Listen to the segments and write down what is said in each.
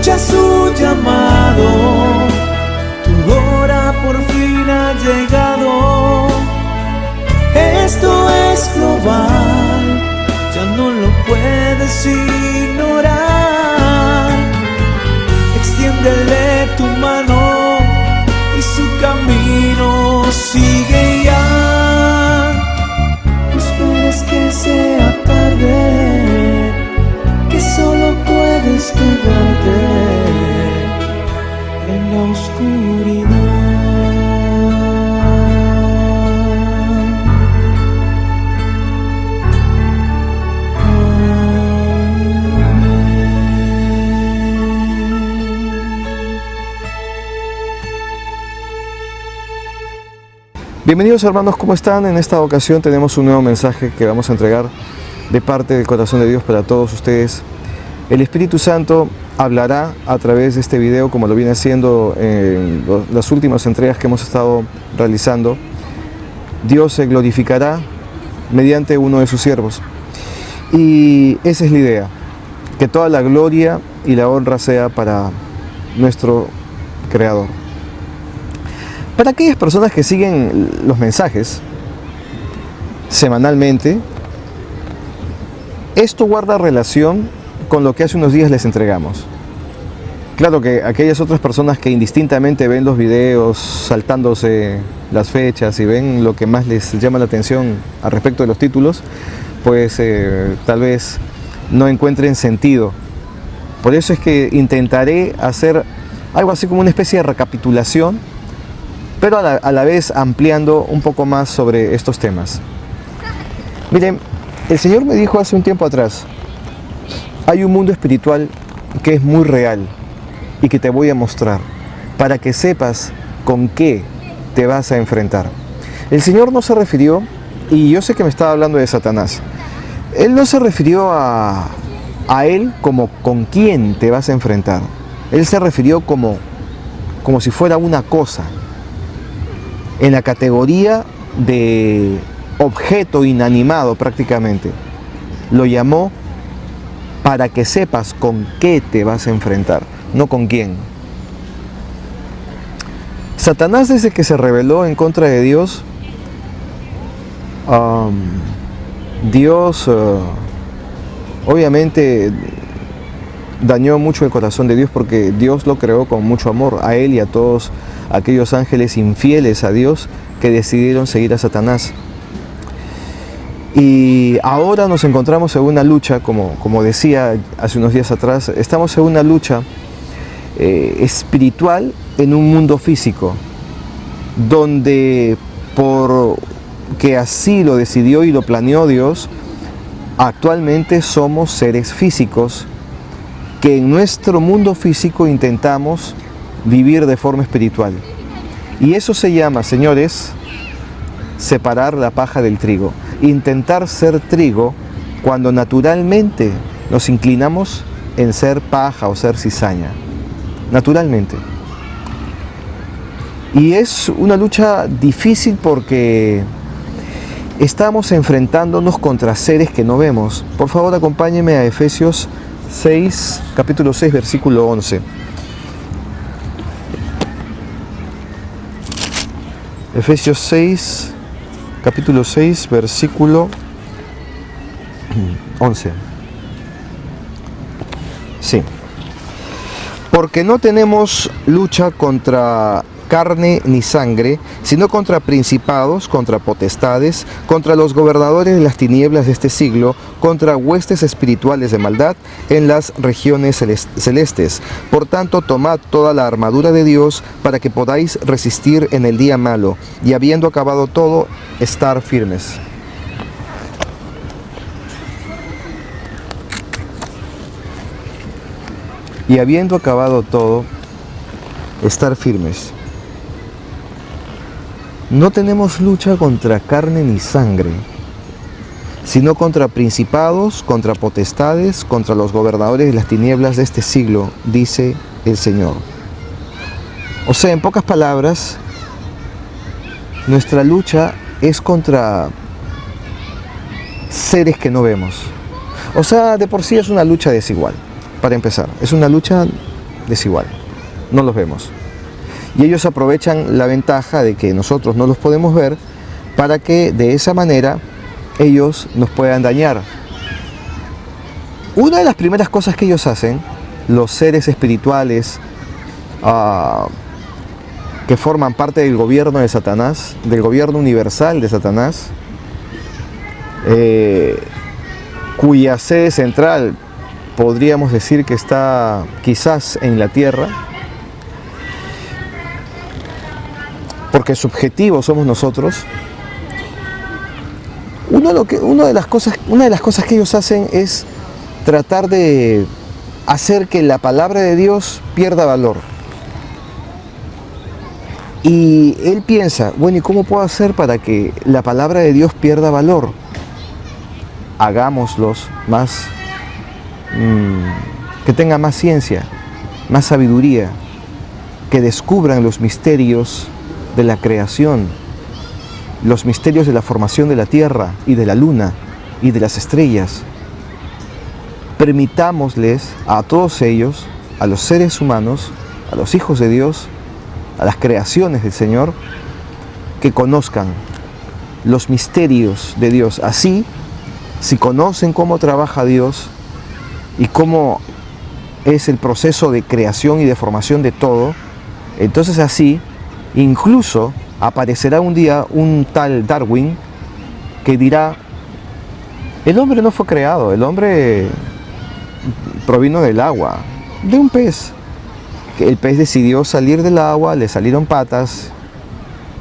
escucha su llamado, tu hora por fin ha llegado. Esto es global, ya no lo puedes ignorar. Extiéndele tu mano y su camino sigue ya. No esperes que sea tarde, que solo puedes quedarte en la oscuridad. Bienvenidos hermanos, ¿cómo están? En esta ocasión tenemos un nuevo mensaje que vamos a entregar de parte del corazón de Dios para todos ustedes. El Espíritu Santo hablará a través de este video, como lo viene haciendo en las últimas entregas que hemos estado realizando. Dios se glorificará mediante uno de sus siervos. Y esa es la idea, que toda la gloria y la honra sea para nuestro Creador. Para aquellas personas que siguen los mensajes semanalmente, esto guarda relación con lo que hace unos días les entregamos. Claro que aquellas otras personas que indistintamente ven los videos saltándose las fechas y ven lo que más les llama la atención al respecto de los títulos, pues tal vez no encuentren sentido. Por eso es que intentaré hacer algo así como una especie de recapitulación, pero a la vez ampliando un poco más sobre estos temas. Miren, el Señor me dijo hace un tiempo atrás, hay un mundo espiritual que es muy real y que te voy a mostrar para que sepas con qué te vas a enfrentar. El Señor no se refirió, y yo sé que me estaba hablando de Satanás, Él no se refirió a Él como con quién te vas a enfrentar. Él se refirió como si fuera una cosa, en la categoría de objeto inanimado prácticamente. Lo llamó para que sepas con qué te vas a enfrentar, no con quién. Satanás, desde que se rebeló en contra de Dios, obviamente dañó mucho el corazón de Dios, porque Dios lo creó con mucho amor a él y a todos aquellos ángeles infieles a Dios que decidieron seguir a Satanás. Y ahora nos encontramos en una lucha, como decía hace unos días atrás, estamos en una lucha espiritual en un mundo físico, donde porque así lo decidió y lo planeó Dios, actualmente somos seres físicos que en nuestro mundo físico intentamos vivir de forma espiritual. Y eso se llama, señores, separar la paja del trigo. Intentar ser trigo cuando naturalmente nos inclinamos en ser paja o ser cizaña. Naturalmente. Y es una lucha difícil porque estamos enfrentándonos contra seres que no vemos. Por favor, acompáñenme a Efesios 6, capítulo 6, versículo 11. Efesios 6, capítulo 6, versículo 11. Sí. Porque no tenemos lucha contra carne ni sangre, sino contra principados, contra potestades, contra los gobernadores de las tinieblas de este siglo, contra huestes espirituales de maldad en las regiones celestes. Por tanto, tomad toda la armadura de Dios para que podáis resistir en el día malo, y habiendo acabado todo, estar firmes. Y habiendo acabado todo, estar firmes. No tenemos lucha contra carne ni sangre, sino contra principados, contra potestades, contra los gobernadores de las tinieblas de este siglo, dice el Señor. O sea, en pocas palabras, nuestra lucha es contra seres que no vemos. O sea, de por sí es una lucha desigual, para empezar. Es una lucha desigual, no los vemos. Y ellos aprovechan la ventaja de que nosotros no los podemos ver para que de esa manera ellos nos puedan dañar. Una de las primeras cosas que ellos hacen, los seres espirituales que forman parte del gobierno de Satanás, del gobierno universal de Satanás, cuya sede central podríamos decir que está quizás en la tierra, porque su objetivo somos nosotros. Una de las cosas que ellos hacen es tratar de hacer que la palabra de Dios pierda valor. Y él piensa, bueno, ¿y cómo puedo hacer para que la palabra de Dios pierda valor? Hagámoslos más, que tengan más ciencia, más sabiduría, que descubran los misterios de la creación, los misterios de la formación de la tierra y de la luna y de las estrellas. Permitámosles a todos ellos, a los seres humanos, a los hijos de Dios, a las creaciones del Señor, que conozcan los misterios de Dios. Así, si conocen cómo trabaja Dios y cómo es el proceso de creación y de formación de todo, entonces así, incluso aparecerá un día un tal Darwin que dirá, el hombre no fue creado, el hombre provino del agua, de un pez. El pez decidió salir del agua, le salieron patas,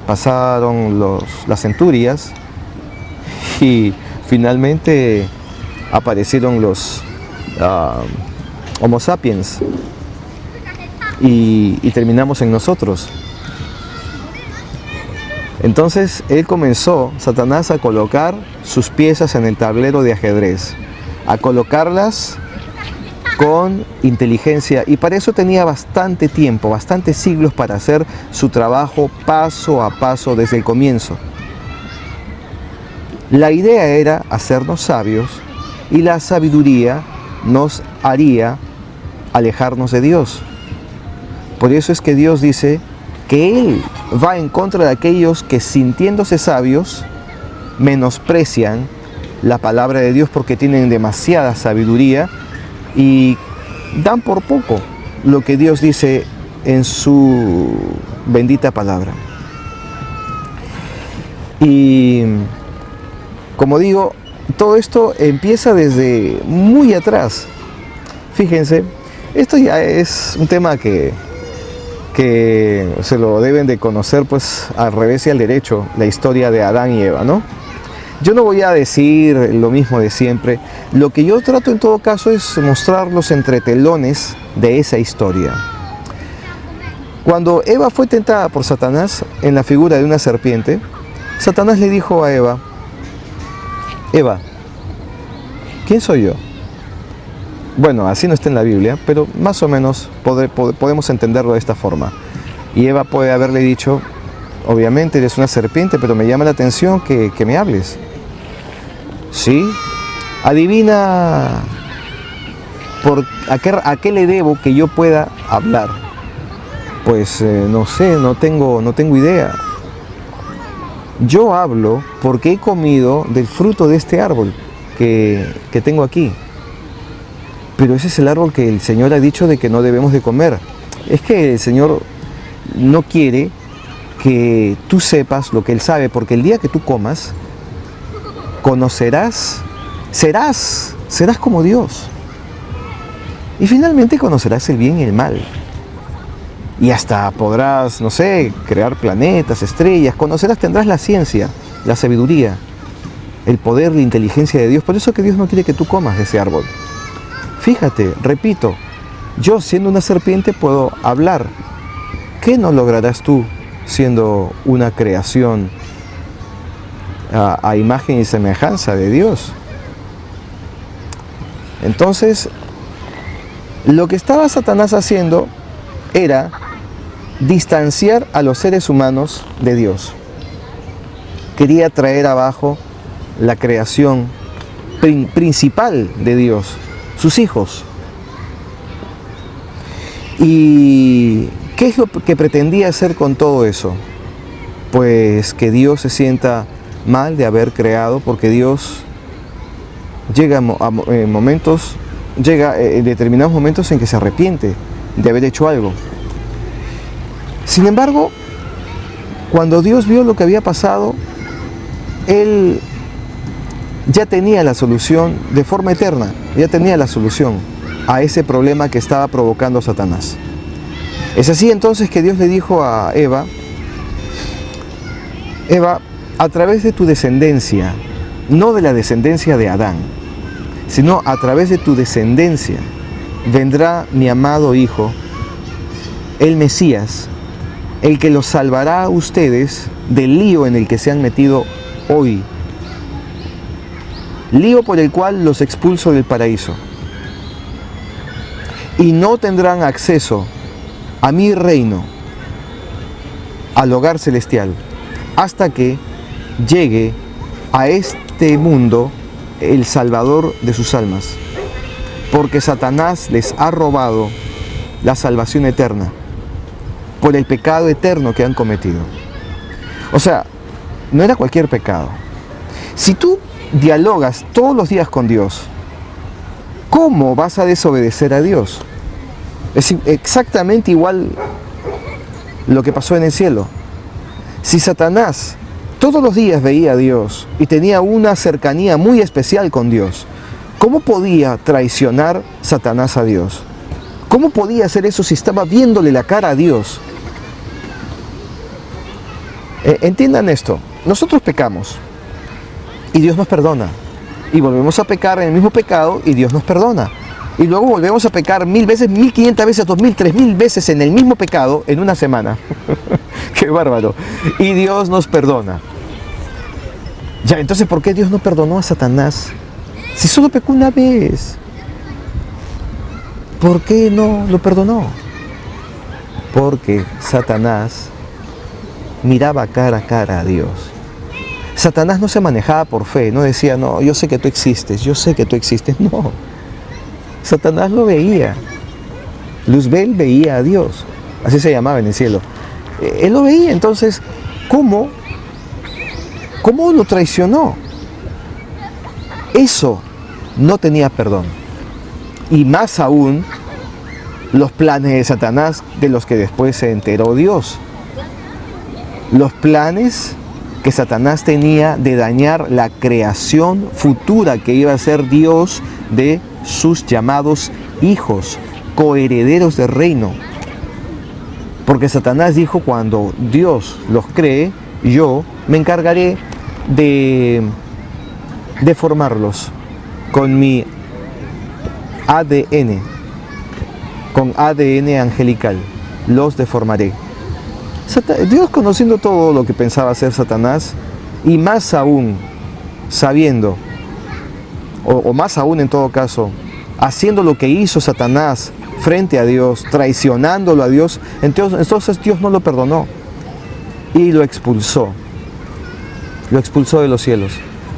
pasaron las centurias y finalmente aparecieron los Homo sapiens y terminamos en nosotros. Entonces él comenzó, Satanás, a colocar sus piezas en el tablero de ajedrez, a colocarlas con inteligencia, y para eso tenía bastante tiempo, bastantes siglos para hacer su trabajo paso a paso desde el comienzo. La idea era hacernos sabios y la sabiduría nos haría alejarnos de Dios. Por eso es que Dios dice que Él va en contra de aquellos que, sintiéndose sabios, menosprecian la palabra de Dios porque tienen demasiada sabiduría y dan por poco lo que Dios dice en su bendita palabra. Y como digo, todo esto empieza desde muy atrás. Fíjense, esto ya es un tema que se lo deben de conocer pues al revés y al derecho, la historia de Adán y Eva, ¿no? Yo no voy a decir lo mismo de siempre. Lo que yo trato en todo caso es mostrar los entretelones de esa historia. Cuando Eva fue tentada por Satanás en la figura de una serpiente, Satanás le dijo a Eva, Eva, ¿quién soy yo? Bueno, así no está en la Biblia, pero más o menos podemos entenderlo de esta forma. Y Eva puede haberle dicho, obviamente eres una serpiente, pero me llama la atención que me hables. ¿Sí? Adivina a qué le debo que yo pueda hablar. Pues no sé, no tengo idea. Yo hablo porque he comido del fruto de este árbol que tengo aquí. Pero ese es el árbol que el Señor ha dicho de que no debemos de comer. Es que el Señor no quiere que tú sepas lo que Él sabe, porque el día que tú comas, conocerás, serás como Dios. Y finalmente conocerás el bien y el mal. Y hasta podrás, no sé, crear planetas, estrellas, tendrás la ciencia, la sabiduría, el poder, la inteligencia de Dios. Por eso que Dios no quiere que tú comas de ese árbol. Fíjate, repito, yo siendo una serpiente puedo hablar. ¿Qué no lograrás tú siendo una creación a imagen y semejanza de Dios? Entonces, lo que estaba Satanás haciendo era distanciar a los seres humanos de Dios. Quería traer abajo la creación principal de Dios, sus hijos. ¿Y qué es lo que pretendía hacer con todo eso? Pues que Dios se sienta mal de haber creado, porque Dios llega en determinados momentos en que se arrepiente de haber hecho algo. Sin embargo, cuando Dios vio lo que había pasado, Él ya tenía la solución de forma eterna, ya tenía la solución a ese problema que estaba provocando Satanás. Es así entonces que Dios le dijo a Eva, Eva, a través de tu descendencia, no de la descendencia de Adán, sino a través de tu descendencia, vendrá mi amado Hijo, el Mesías, el que los salvará a ustedes del lío en el que se han metido hoy. Lío por el cual los expulso del paraíso. Y no tendrán acceso a mi reino, al hogar celestial, hasta que llegue a este mundo el Salvador de sus almas. Porque Satanás les ha robado la salvación eterna por el pecado eterno que han cometido. O sea, no era cualquier pecado. Si tú dialogas todos los días con Dios, ¿cómo vas a desobedecer a Dios? Es exactamente igual lo que pasó en el cielo. Si Satanás todos los días veía a Dios y tenía una cercanía muy especial con Dios, ¿cómo podía traicionar Satanás a Dios? ¿Cómo podía hacer eso si estaba viéndole la cara a Dios? Entiendan esto, nosotros pecamos y Dios nos perdona, y volvemos a pecar en el mismo pecado y Dios nos perdona, y luego volvemos a pecar 1000 veces, 1500 veces, 2000, 3000 veces en el mismo pecado en una semana. ¡Qué bárbaro! Y Dios nos perdona. Ya, entonces, ¿por qué Dios no perdonó a Satanás si solo pecó una vez? ¿Por qué no lo perdonó? Porque Satanás miraba cara a cara a Dios. Satanás no se manejaba por fe, no decía, no, yo sé que tú existes, yo sé que tú existes. No, Satanás lo veía. Luzbel veía a Dios, así se llamaba en el cielo. Él lo veía, entonces, ¿cómo lo traicionó? Eso no tenía perdón. Y más aún, los planes de Satanás de los que después se enteró Dios. Los planes que Satanás tenía de dañar la creación futura que iba a ser Dios de sus llamados hijos, coherederos del reino. Porque Satanás dijo, cuando Dios los cree, yo me encargaré de formarlos con mi ADN, con ADN angelical, los deformaré. Dios, conociendo todo lo que pensaba hacer Satanás, y más aún sabiendo, o más aún en todo caso, haciendo lo que hizo Satanás frente a Dios, traicionándolo a Dios, entonces Dios no lo perdonó y lo expulsó de los cielos,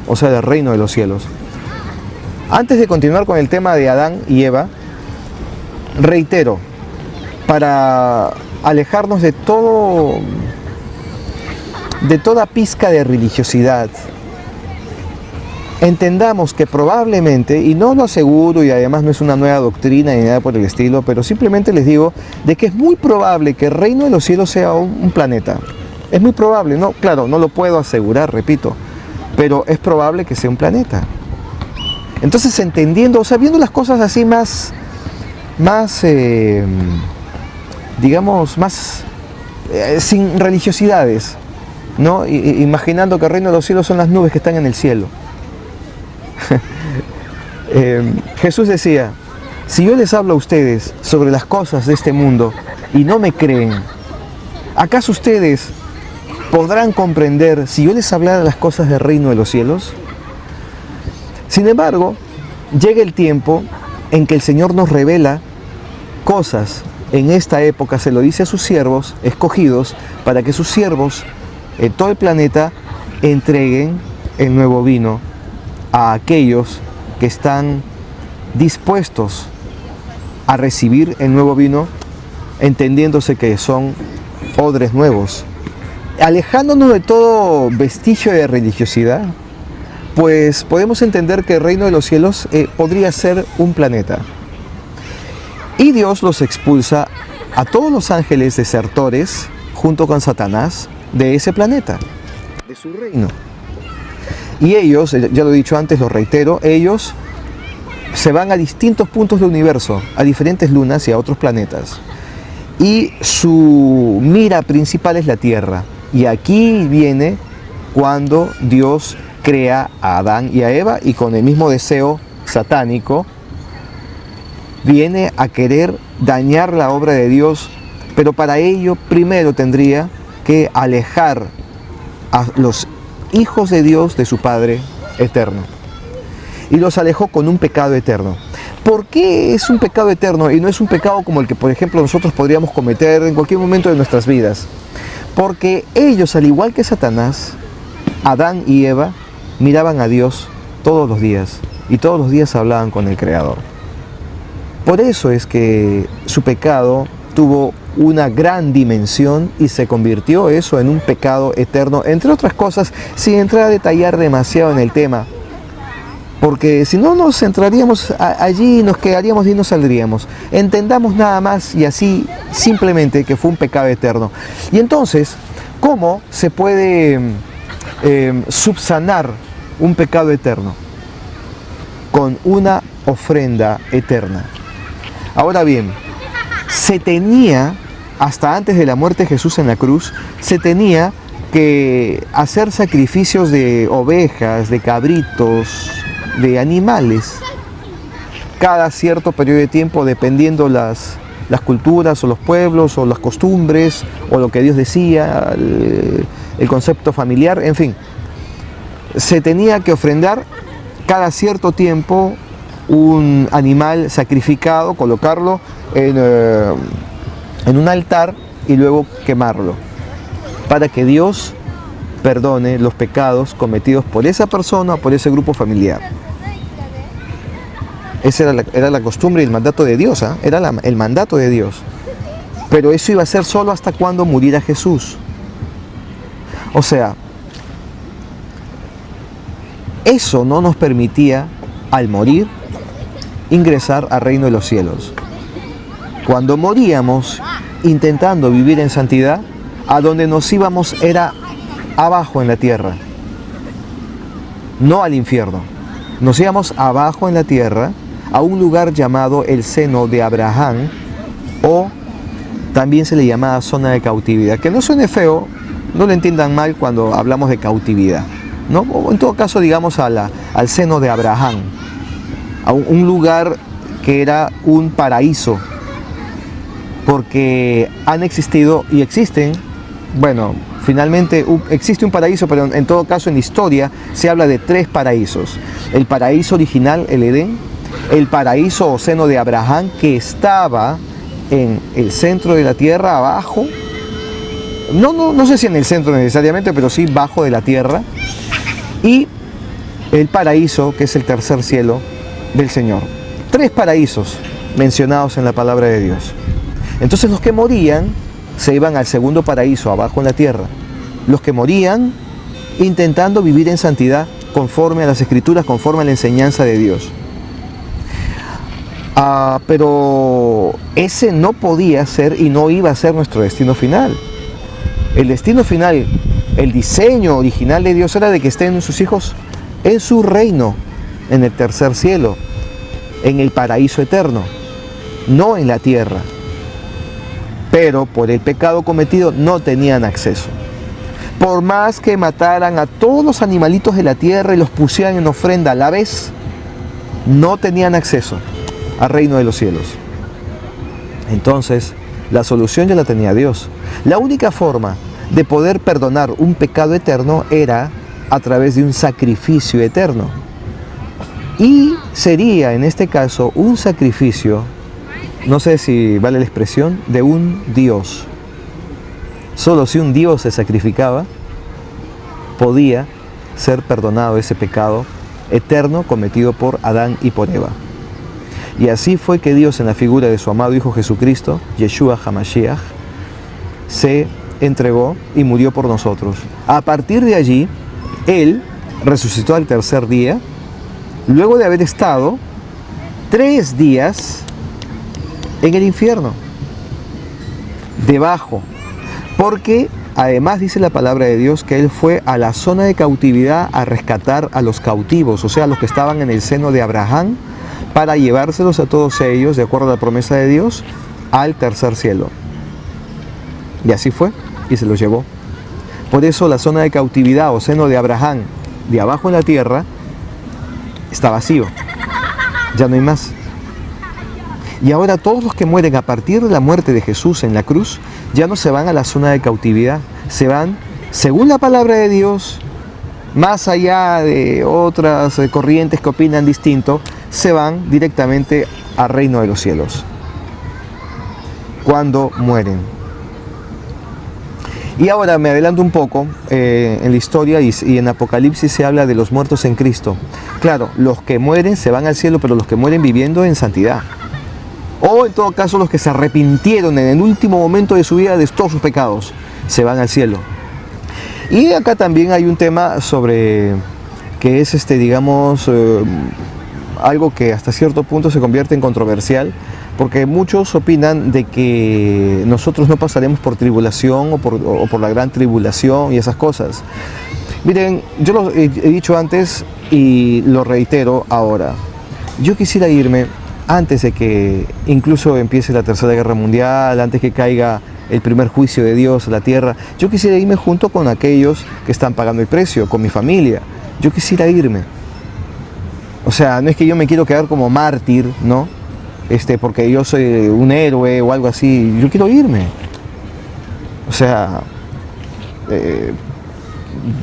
o sea, del reino de los cielos. Antes de continuar con el tema de Adán y Eva, reitero, para alejarnos de toda pizca de religiosidad, entendamos que probablemente, y no lo aseguro y además no es una nueva doctrina ni nada por el estilo, pero simplemente les digo de que es muy probable que el reino de los cielos sea un planeta. Es muy probable, no, claro, no lo puedo asegurar, repito, pero es probable que sea un planeta. Entonces, entendiendo, o sea, viendo las cosas así digamos, sin religiosidades, ¿no? Imaginando que el reino de los cielos son las nubes que están en el cielo. Jesús decía, si yo les hablo a ustedes sobre las cosas de este mundo y no me creen, ¿acaso ustedes podrán comprender si yo les hablara las cosas del reino de los cielos? Sin embargo, llega el tiempo en que el Señor nos revela cosas. En esta época se lo dice a sus siervos escogidos, para que sus siervos en todo el planeta entreguen el nuevo vino a aquellos que están dispuestos a recibir el nuevo vino entendiéndose que son odres nuevos. Alejándonos de todo vestigio de religiosidad, pues podemos entender que el reino de los cielos podría ser un planeta. Y Dios los expulsa a todos los ángeles desertores, junto con Satanás, de ese planeta, de su reino. Y ellos, ya lo he dicho antes, lo reitero, ellos se van a distintos puntos del universo, a diferentes lunas y a otros planetas. Y su mira principal es la Tierra. Y aquí viene cuando Dios crea a Adán y a Eva, y con el mismo deseo satánico viene a querer dañar la obra de Dios, pero para ello primero tendría que alejar a los hijos de Dios de su Padre eterno. Y los alejó con un pecado eterno. ¿Por qué es un pecado eterno y no es un pecado como el que, por ejemplo, nosotros podríamos cometer en cualquier momento de nuestras vidas? Porque ellos, al igual que Satanás, Adán y Eva, miraban a Dios todos los días y todos los días hablaban con el Creador. Por eso es que su pecado tuvo una gran dimensión y se convirtió eso en un pecado eterno, entre otras cosas, sin entrar a detallar demasiado en el tema, porque si no nos entraríamos allí, nos quedaríamos y no saldríamos. Entendamos nada más y así simplemente que fue un pecado eterno. Y entonces, ¿cómo se puede subsanar un pecado eterno? Con una ofrenda eterna. Ahora bien, se tenía, hasta antes de la muerte de Jesús en la cruz, se tenía que hacer sacrificios de ovejas, de cabritos, de animales, cada cierto periodo de tiempo, dependiendo las culturas o los pueblos o las costumbres o lo que Dios decía, el concepto familiar, en fin. Se tenía que ofrendar cada cierto tiempo un animal sacrificado, colocarlo en un altar y luego quemarlo, para que Dios perdone los pecados cometidos por esa persona o por ese grupo familiar. Esa era la costumbre y el mandato de Dios, era el mandato de Dios. Pero eso iba a ser solo hasta cuando muriera Jesús. O sea, eso no nos permitía, al morir, ingresar al reino de los cielos. Cuando moríamos intentando vivir en santidad, a donde nos íbamos era abajo en la tierra, no al infierno. Nos íbamos abajo en la tierra, a un lugar llamado el seno de Abraham, o también se le llamaba zona de cautividad. Que no suene feo, no lo entiendan mal cuando hablamos de cautividad, ¿no? O en todo caso, digamos al seno de Abraham, a un lugar que era un paraíso, porque han existido y existen, bueno, finalmente existe un paraíso, pero en todo caso en la historia se habla de 3 paraísos. El paraíso original, el Edén, el paraíso o seno de Abraham, que estaba en el centro de la tierra, abajo, no sé si en el centro necesariamente, pero sí bajo de la tierra, y el paraíso, que es el tercer cielo del Señor. 3 paraísos mencionados en la palabra de Dios. Entonces los que morían se iban al segundo paraíso, abajo en la tierra. Los que morían intentando vivir en santidad conforme a las Escrituras, conforme a la enseñanza de Dios. Pero ese no podía ser y no iba a ser nuestro destino final. El destino final, el diseño original de Dios era de que estén sus hijos en su reino, en el tercer cielo, en el paraíso eterno, no en la tierra. Pero por el pecado cometido no tenían acceso. Por más que mataran a todos los animalitos de la tierra y los pusieran en ofrenda a la vez, no tenían acceso al reino de los cielos. Entonces, la solución ya la tenía Dios. La única forma de poder perdonar un pecado eterno era a través de un sacrificio eterno. Y sería, en este caso, un sacrificio, no sé si vale la expresión, de un Dios. Solo si un Dios se sacrificaba, podía ser perdonado ese pecado eterno cometido por Adán y por Eva. Y así fue que Dios, en la figura de su amado Hijo Jesucristo, Yeshua HaMashiach, se entregó y murió por nosotros. A partir de allí, Él resucitó al tercer día, luego de haber estado 3 días en el infierno, debajo, porque además dice la palabra de Dios que Él fue a la zona de cautividad a rescatar a los cautivos, o sea, a los que estaban en el seno de Abraham, para llevárselos a todos ellos, de acuerdo a la promesa de Dios, al tercer cielo. Y así fue, y se los llevó. Por eso la zona de cautividad o seno de Abraham, de abajo en la tierra, está vacío. Ya no hay más. Y ahora todos los que mueren a partir de la muerte de Jesús en la cruz, ya no se van a la zona de cautividad, se van, según la palabra de Dios, más allá de otras corrientes que opinan distinto, se van directamente al reino de los cielos, cuando mueren. Y ahora me adelanto un poco en la historia y en Apocalipsis se habla de los muertos en Cristo. Claro, los que mueren se van al cielo, pero los que mueren viviendo en santidad. O en todo caso los que se arrepintieron en el último momento de su vida de todos sus pecados, se van al cielo. Y acá también hay un tema sobre que es digamos, algo que hasta cierto punto se convierte en controversial, porque muchos opinan de que nosotros no pasaremos por tribulación o por la gran tribulación y esas cosas. Miren, yo lo he dicho antes y lo reitero ahora. Yo quisiera irme antes de que incluso empiece la Tercera Guerra Mundial, antes que caiga el primer juicio de Dios a la tierra. Yo quisiera irme junto con aquellos que están pagando el precio, con mi familia. Yo quisiera irme. O sea, no es que yo me quiero quedar como mártir, ¿no? Porque yo soy un héroe o algo así. Yo quiero irme. O sea,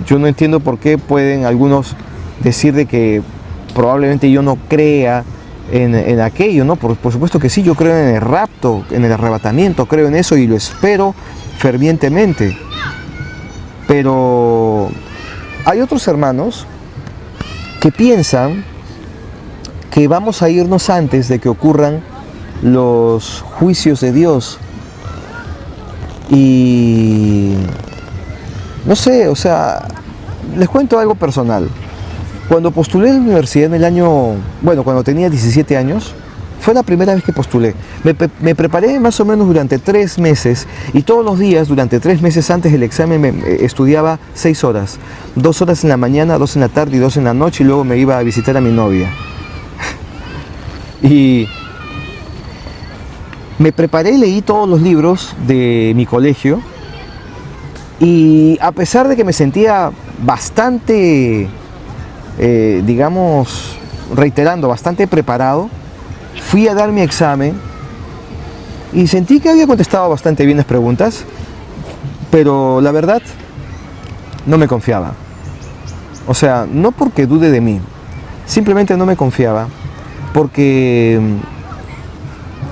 yo no entiendo por qué pueden algunos decir de que probablemente yo no crea en aquello, ¿no? Por supuesto que sí, yo creo en el rapto, en el arrebatamiento, creo en eso y lo espero fervientemente. Pero hay otros hermanos que piensan que vamos a irnos antes de que ocurran los juicios de Dios. Y no sé, o sea, les cuento algo personal. Cuando postulé a la universidad en el año, cuando tenía 17 años, fue la primera vez que postulé. Me preparé más o menos durante 3 meses y todos los días, durante 3 meses antes del examen, estudiaba 6 horas. 2 horas en la mañana, 2 en la tarde y 2 en la noche y luego me iba a visitar a mi novia. Y me preparé, leí todos los libros de mi colegio y a pesar de que me sentía bastante, digamos, reiterando, bastante preparado, fui a dar mi examen y sentí que había contestado bastante bien las preguntas, pero la verdad no me confiaba. O sea, no porque dude de mí, simplemente no me confiaba, porque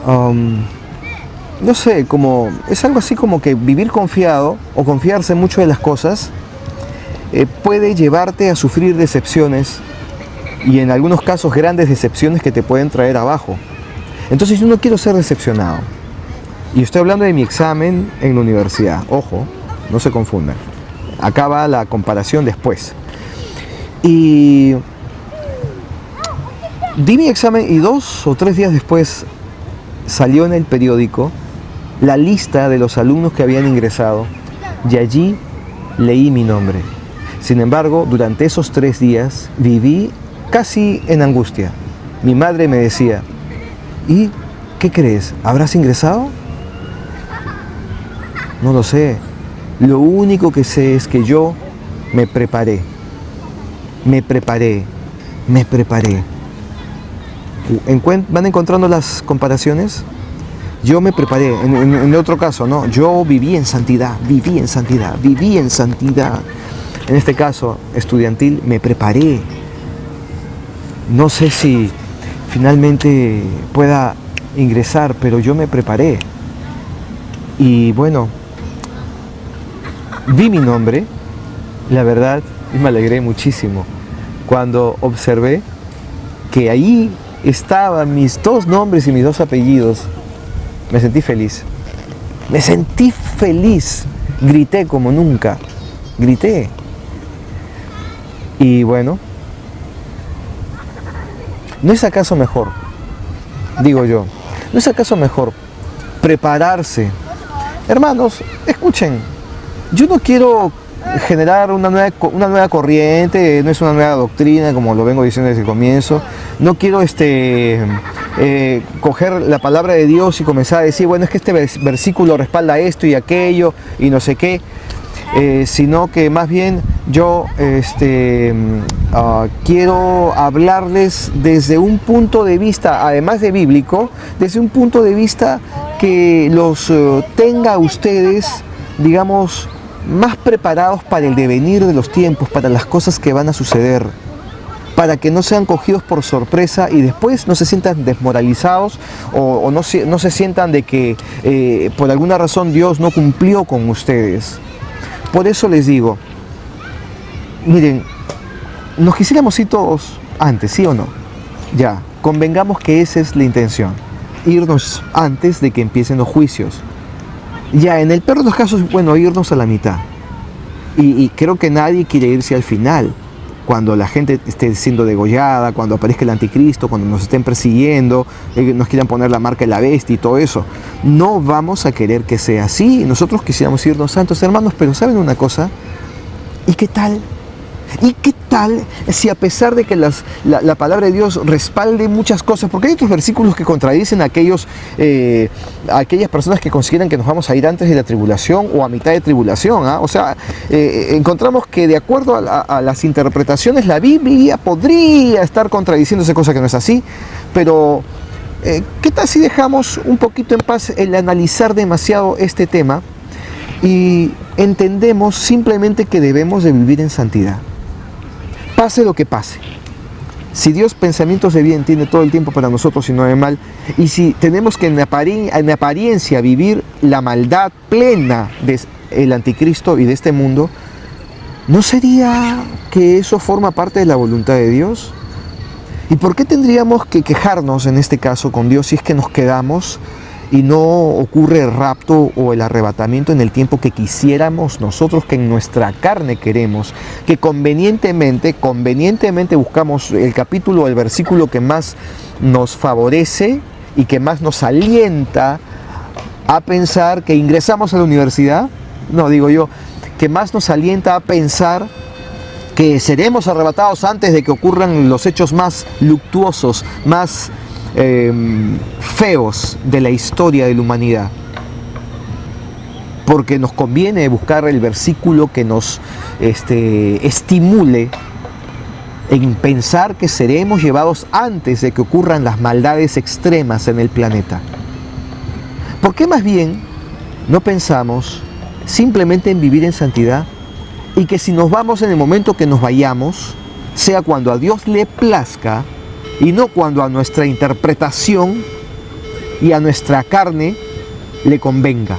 no sé, es algo así como que vivir confiado o confiarse mucho de las cosas puede llevarte a sufrir decepciones y en algunos casos grandes decepciones que te pueden traer abajo. Entonces yo no quiero ser decepcionado. Y estoy hablando de mi examen en la universidad. Ojo, no se confundan. Acá va la comparación después. Y di mi examen y 2 o 3 días después salió en el periódico la lista de los alumnos que habían ingresado y allí leí mi nombre. Sin embargo, durante esos 3 días viví casi en angustia. Mi madre me decía, ¿y qué crees? ¿Habrás ingresado? No lo sé. Lo único que sé es que yo me preparé. ¿Van encontrando las comparaciones? Yo me preparé. En otro caso, ¿no? Yo viví en santidad. En este caso, estudiantil, me preparé. No sé si finalmente pueda ingresar, pero yo me preparé. Y bueno, vi mi nombre, la verdad, y me alegré muchísimo cuando observé que ahí estaban mis 2 nombres y mis 2 apellidos, me sentí feliz. Me sentí feliz. Grité como nunca. Grité. Y bueno, ¿no es acaso mejor, digo yo, no es acaso mejor prepararse? Hermanos, escuchen, yo no quiero generar una nueva corriente, no es una nueva doctrina, como lo vengo diciendo desde el comienzo. No quiero coger la palabra de Dios y comenzar a decir, bueno, es que este versículo respalda esto y aquello y no sé qué, sino que más bien yo quiero hablarles desde un punto de vista, además de bíblico, desde un punto de vista que los tenga a ustedes, digamos, más preparados para el devenir de los tiempos, para las cosas que van a suceder, para que no sean cogidos por sorpresa y después no se sientan desmoralizados o no se sientan de que por alguna razón Dios no cumplió con ustedes. Por eso les digo, miren, nos quisiéramos ir todos antes, ¿sí o no? Ya, convengamos que esa es la intención, irnos antes de que empiecen los juicios. Ya, en el peor de los casos, bueno, irnos a la mitad. Y creo que nadie quiere irse al final, cuando la gente esté siendo degollada, cuando aparezca el anticristo, cuando nos estén persiguiendo, nos quieran poner la marca de la bestia y todo eso. No vamos a querer que sea así. Nosotros quisiéramos irnos santos, hermanos, pero ¿saben una cosa? ¿Y qué tal? ¿Y qué tal si a pesar de que la palabra de Dios respalde muchas cosas? Porque hay otros versículos que contradicen a aquellas personas que consideran que nos vamos a ir antes de la tribulación o a mitad de tribulación, ¿ah? O sea, encontramos que de acuerdo a las interpretaciones, la Biblia podría estar contradiciéndose, cosa que no es así. Pero, ¿qué tal si dejamos un poquito en paz el analizar demasiado este tema y entendemos simplemente que debemos de vivir en santidad? Pase lo que pase. Si Dios pensamientos de bien tiene todo el tiempo para nosotros y no de mal, y si tenemos que en apariencia vivir la maldad plena del anticristo y de este mundo, ¿no sería que eso forma parte de la voluntad de Dios? ¿Y por qué tendríamos que quejarnos en este caso con Dios si es que nos quedamos y no ocurre el rapto o el arrebatamiento en el tiempo que quisiéramos nosotros, que en nuestra carne queremos, que convenientemente buscamos el capítulo o el versículo que más nos favorece y que más nos alienta a pensar que ingresamos a la universidad? No, digo yo, que más nos alienta a pensar que seremos arrebatados antes de que ocurran los hechos más luctuosos, más feos de la historia de la humanidad, porque nos conviene buscar el versículo que nos estimule en pensar que seremos llevados antes de que ocurran las maldades extremas en el planeta. ¿Por qué más bien no pensamos simplemente en vivir en santidad y que si nos vamos en el momento que nos vayamos, sea cuando a Dios le plazca y no cuando a nuestra interpretación y a nuestra carne le convenga?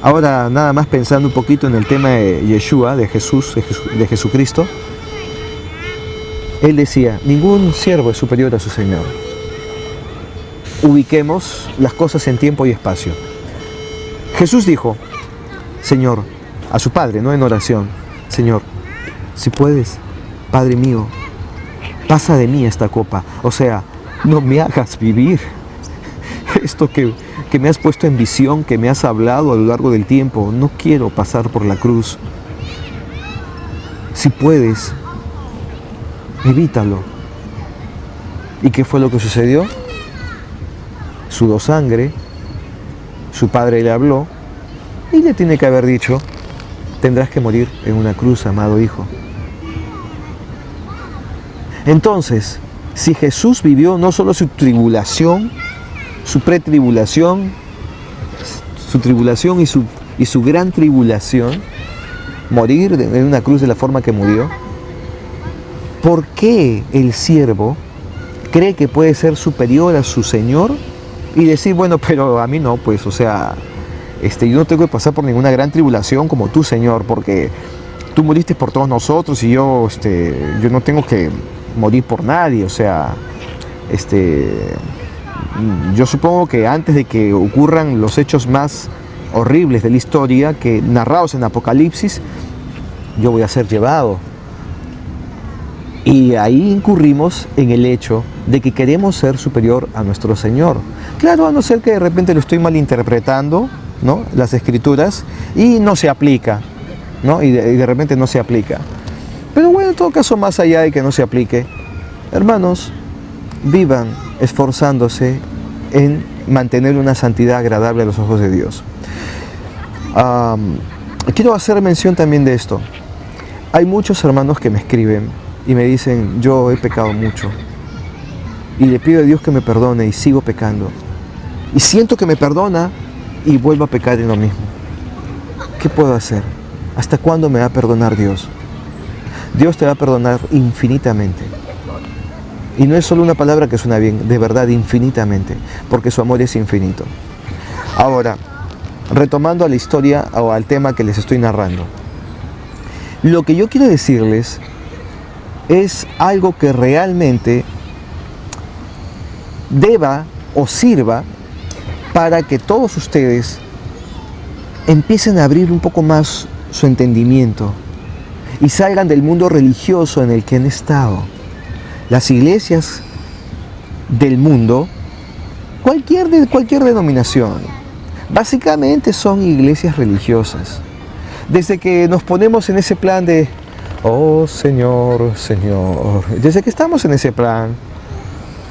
Ahora, nada más pensando un poquito en el tema de Yeshua, de Jesucristo, él decía, ningún siervo es superior a su Señor. Ubiquemos las cosas en tiempo y espacio. Jesús dijo, Señor, a su Padre, no en oración, Señor, si puedes, Padre mío, pasa de mí esta copa. O sea, no me hagas vivir esto que me has puesto en visión, que me has hablado a lo largo del tiempo. No quiero pasar por la cruz. Si puedes, evítalo. ¿Y qué fue lo que sucedió? Sudó sangre, su padre le habló y le tiene que haber dicho, tendrás que morir en una cruz, amado hijo. Entonces, si Jesús vivió no solo su tribulación, su pretribulación, su tribulación y su gran tribulación, morir en una cruz de la forma que murió, ¿por qué el siervo cree que puede ser superior a su Señor y decir, bueno, pero a mí no, yo no tengo que pasar por ninguna gran tribulación como tú, Señor, porque tú moriste por todos nosotros y yo no tengo que morir por nadie. O sea, yo supongo que antes de que ocurran los hechos más horribles de la historia, que narrados en Apocalipsis, yo voy a ser llevado. Y ahí incurrimos en el hecho de que queremos ser superior a nuestro Señor. Claro, a no ser que de repente lo estoy malinterpretando, ¿no?, las Escrituras, y no se aplica, ¿no? Y de repente no se aplica. Pero bueno, en todo caso, más allá de que no se aplique, hermanos, vivan esforzándose en mantener una santidad agradable a los ojos de Dios. Quiero hacer mención también de esto. Hay muchos hermanos que me escriben y me dicen: yo he pecado mucho y le pido a Dios que me perdone y sigo pecando. Y siento que me perdona y vuelvo a pecar en lo mismo. ¿Qué puedo hacer? ¿Hasta cuándo me va a perdonar Dios? Dios te va a perdonar infinitamente. Y no es solo una palabra que suena bien, de verdad, infinitamente, porque su amor es infinito. Ahora, retomando a la historia o al tema que les estoy narrando, lo que yo quiero decirles es algo que realmente deba o sirva para que todos ustedes empiecen a abrir un poco más su entendimiento y salgan del mundo religioso en el que han estado. Las iglesias del mundo, cualquier denominación, básicamente son iglesias religiosas. Desde que nos ponemos en ese plan de: oh Señor, Señor, desde que estamos en ese plan,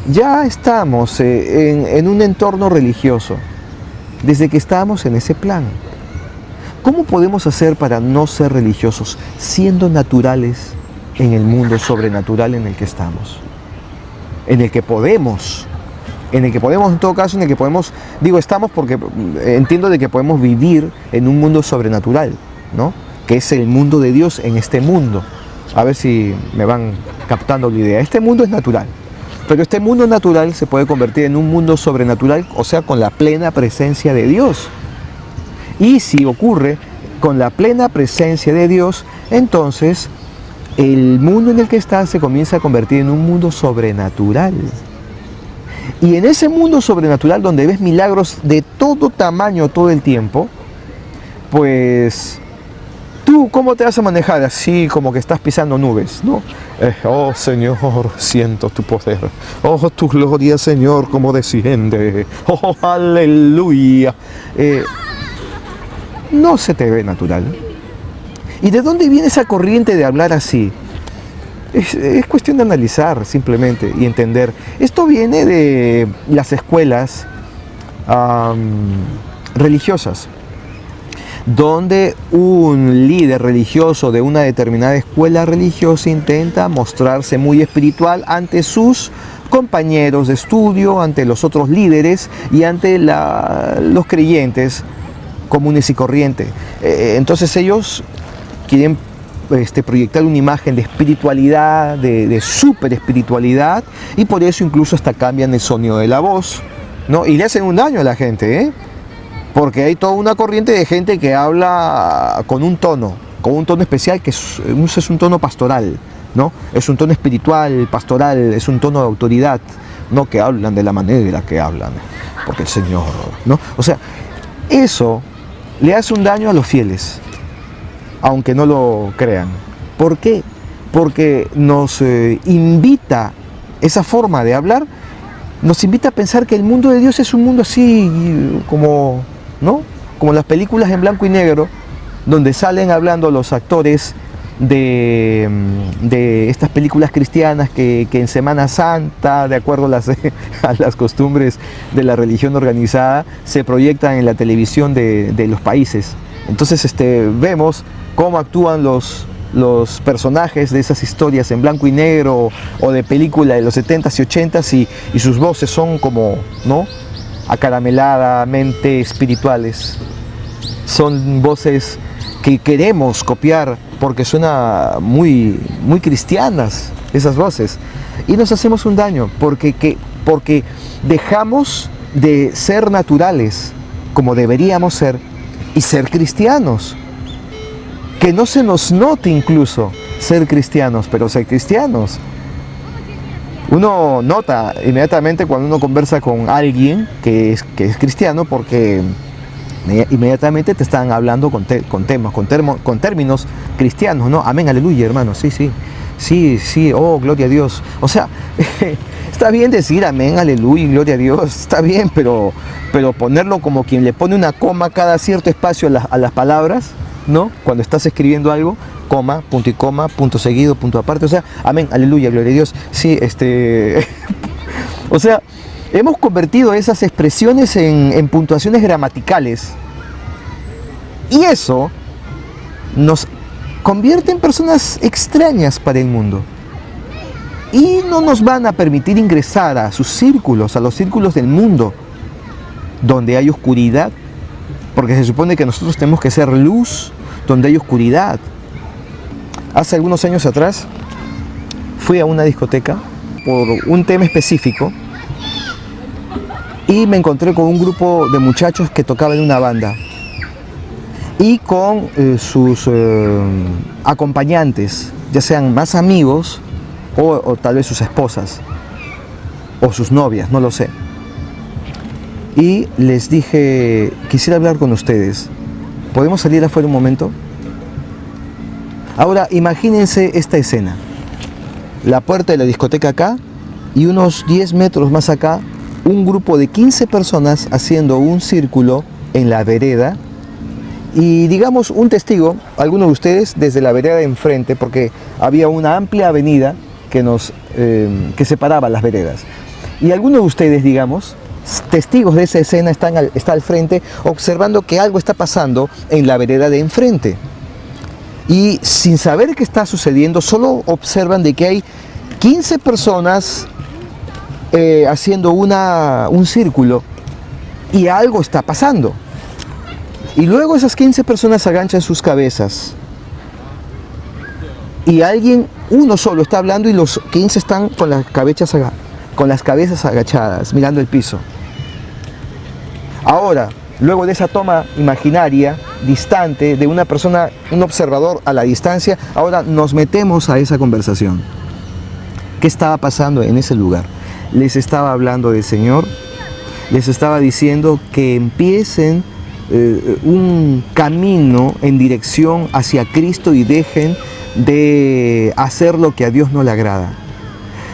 ya estamos en un entorno religioso. Desde que estamos en ese plan. ¿Cómo podemos hacer para no ser religiosos, siendo naturales en el mundo sobrenatural en el que estamos? En el que podemos en todo caso, en el que podemos, digo estamos porque entiendo de que podemos vivir en un mundo sobrenatural, ¿no?, que es el mundo de Dios en este mundo. A ver si me van captando la idea. Este mundo es natural, pero este mundo natural se puede convertir en un mundo sobrenatural, o sea, con la plena presencia de Dios. Y si ocurre con la plena presencia de Dios, entonces el mundo en el que estás se comienza a convertir en un mundo sobrenatural. Y en ese mundo sobrenatural, donde ves milagros de todo tamaño todo el tiempo, pues ¿tú cómo te vas a manejar? Así como que estás pisando nubes, ¿no? Oh Señor, siento tu poder. Oh, tu gloria, Señor, como desciende. Oh, aleluya. No se te ve natural. ¿Y de dónde viene esa corriente de hablar así? Es cuestión de analizar simplemente y entender. Esto viene de las escuelas religiosas, donde un líder religioso de una determinada escuela religiosa intenta mostrarse muy espiritual ante sus compañeros de estudio, ante los otros líderes y ante los creyentes comunes y corrientes. Entonces ellos quieren proyectar una imagen de espiritualidad, de super espiritualidad, y por eso incluso hasta cambian el sonido de la voz, ¿no? Y le hacen un daño a la gente, ¿eh? Porque hay toda una corriente de gente que habla con un tono especial que es un tono pastoral, ¿no? Es un tono espiritual, pastoral, es un tono de autoridad, no que hablan de la manera que hablan, porque el Señor, ¿no? O sea, eso le hace un daño a los fieles, aunque no lo crean. ¿Por qué? Porque nos invita, esa forma de hablar, nos invita a pensar que el mundo de Dios es un mundo así como, ¿no?, como las películas en blanco y negro, donde salen hablando los actores de estas películas cristianas que en Semana Santa, de acuerdo a las costumbres de la religión organizada, se proyectan en la televisión de los países. Entonces vemos cómo actúan los personajes de esas historias en blanco y negro o de película de los 70s y 80s y sus voces son como, ¿no?, acarameladamente espirituales. Son voces que queremos copiar porque suenan muy, muy cristianas esas voces, y nos hacemos un daño porque dejamos de ser naturales como deberíamos ser y ser cristianos. que no se nos note incluso ser cristianos, pero ser cristianos. Uno nota inmediatamente cuando uno conversa con alguien que es cristiano, porque inmediatamente te están hablando con términos cristianos, ¿no? Amén, aleluya, hermano, sí, oh, gloria a Dios. O sea, está bien decir amén, aleluya, gloria a Dios, está bien, pero ponerlo como quien le pone una coma cada cierto espacio a las palabras, ¿no? Cuando estás escribiendo algo, coma, punto y coma, punto seguido, punto aparte, o sea, amén, aleluya, gloria a Dios, sí, o sea, hemos convertido esas expresiones en puntuaciones gramaticales, y eso nos convierte en personas extrañas para el mundo, y no nos van a permitir ingresar a sus círculos, a los círculos del mundo, donde hay oscuridad, porque se supone que nosotros tenemos que ser luz donde hay oscuridad. Hace algunos años atrás fui a una discoteca por un tema específico y me encontré con un grupo de muchachos que tocaban en una banda y con sus acompañantes, ya sean más amigos o tal vez sus esposas o sus novias, no lo sé. Y les dije, quisiera hablar con ustedes, ¿podemos salir afuera un momento? Ahora imagínense esta escena, la puerta de la discoteca acá y unos 10 metros más acá, un grupo de 15 personas haciendo un círculo en la vereda y digamos un testigo, alguno de ustedes desde la vereda de enfrente, porque había una amplia avenida que separaba las veredas, y algunos de ustedes, digamos, testigos de esa escena, está al frente observando que algo está pasando en la vereda de enfrente. Y sin saber qué está sucediendo, solo observan de que hay 15 personas haciendo un círculo y algo está pasando. Y luego esas 15 personas aganchan sus cabezas. Y uno solo está hablando y los 15 están con las cabezas agachadas, mirando el piso. Ahora, luego de esa toma imaginaria, distante, de una persona, un observador a la distancia, ahora nos metemos a esa conversación. ¿Qué estaba pasando en ese lugar? Les estaba hablando del Señor, les estaba diciendo que empiecen un camino en dirección hacia Cristo y dejen de hacer lo que a Dios no le agrada.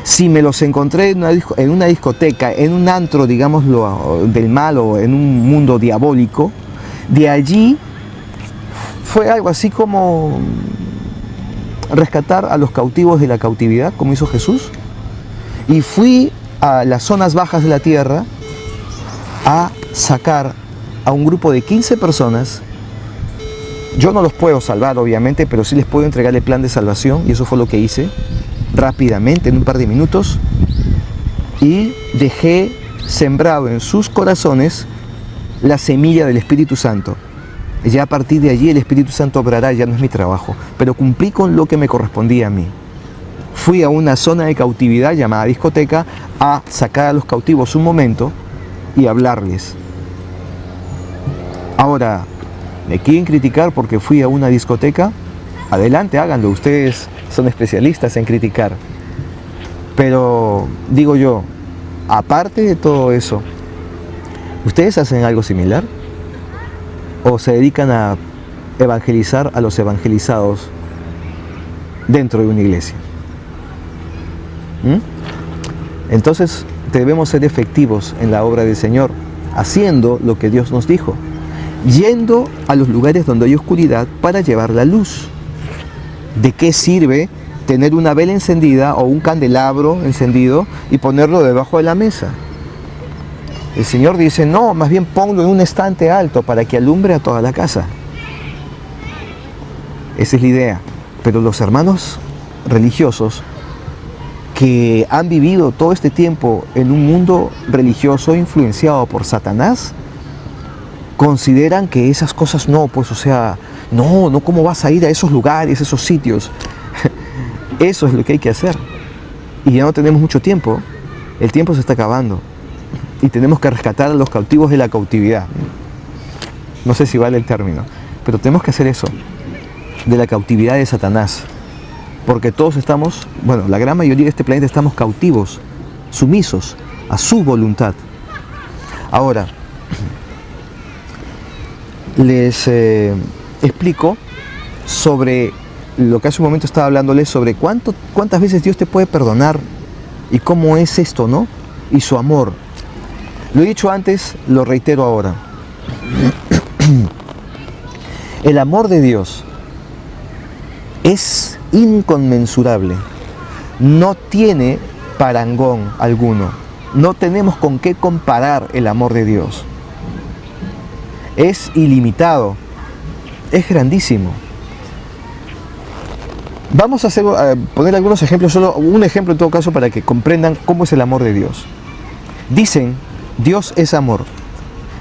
Si me los encontré en una discoteca, en un antro, digámoslo, del mal o en un mundo diabólico, de allí fue algo así como rescatar a los cautivos de la cautividad, como hizo Jesús, y fui a las zonas bajas de la tierra a sacar a un grupo de 15 personas. Yo no los puedo salvar, obviamente, pero sí les puedo entregar el plan de salvación, y eso fue lo que hice rápidamente, en un par de minutos, y dejé sembrado en sus corazones la semilla del Espíritu Santo. Ya a partir de allí el Espíritu Santo obrará, ya no es mi trabajo, pero cumplí con lo que me correspondía a mí. Fui a una zona de cautividad llamada discoteca a sacar a los cautivos un momento y hablarles. Ahora, ¿me quieren criticar porque fui a una discoteca? Adelante, háganlo, ustedes son especialistas en criticar. Pero digo yo, aparte de todo eso, ¿ustedes hacen algo similar? ¿O se dedican a evangelizar a los evangelizados dentro de una iglesia? Entonces debemos ser efectivos en la obra del Señor, haciendo lo que Dios nos dijo, yendo a los lugares donde hay oscuridad para llevar la luz. ¿De qué sirve tener una vela encendida o un candelabro encendido y ponerlo debajo de la mesa? El Señor dice, no, más bien ponlo en un estante alto para que alumbre a toda la casa. Esa es la idea. Pero los hermanos religiosos que han vivido todo este tiempo en un mundo religioso influenciado por Satanás, consideran que esas cosas no, pues o sea, no, ¿cómo vas a ir a esos lugares, esos sitios? Eso es lo que hay que hacer. Y ya no tenemos mucho tiempo, el tiempo se está acabando. Y tenemos que rescatar a los cautivos de la cautividad. No sé si vale el término, pero tenemos que hacer eso. de la cautividad de Satanás. Porque todos estamos, bueno, la gran mayoría de este planeta estamos cautivos, sumisos a su voluntad. Ahora, les explico sobre lo que hace un momento estaba hablándoles sobre cuántas veces Dios te puede perdonar y cómo es esto, ¿no? Y su amor. Lo he dicho antes, lo reitero ahora. El amor de Dios es inconmensurable, no tiene parangón alguno, no tenemos con qué comparar el amor de Dios. Es ilimitado, es grandísimo. Vamos a poner algunos ejemplos, solo un ejemplo en todo caso para que comprendan cómo es el amor de Dios. Dicen, Dios es amor.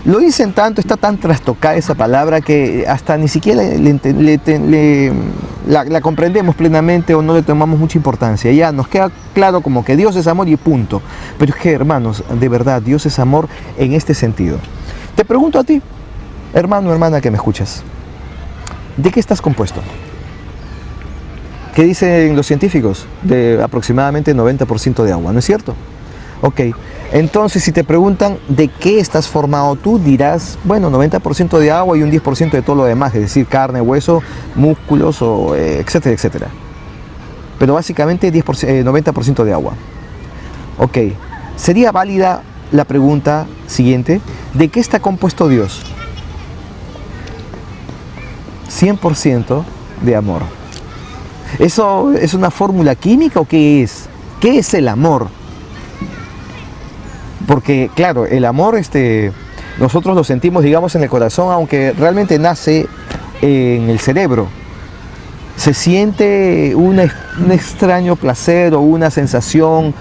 Lo dicen tanto, está tan trastocada esa palabra que hasta ni siquiera la comprendemos plenamente o no le tomamos mucha importancia. Ya nos queda claro como que Dios es amor y punto. Pero es que, hermanos, de verdad, Dios es amor en este sentido. Te pregunto a ti, hermano o hermana que me escuchas, ¿de qué estás compuesto? ¿Qué dicen los científicos? De aproximadamente 90% de agua, ¿no es cierto? Ok, entonces si te preguntan de qué estás formado, tú dirás, bueno, 90% de agua y un 10% de todo lo demás, es decir, carne, hueso, músculos, etcétera, etcétera. Pero básicamente 90% de agua. Ok, sería válida la pregunta siguiente, ¿de qué está compuesto Dios? 100% de amor. ¿Eso es una fórmula química o qué es? ¿Qué es el amor? Porque, claro, el amor nosotros lo sentimos, digamos, en el corazón, aunque realmente nace en el cerebro. Se siente un extraño placer o una sensación,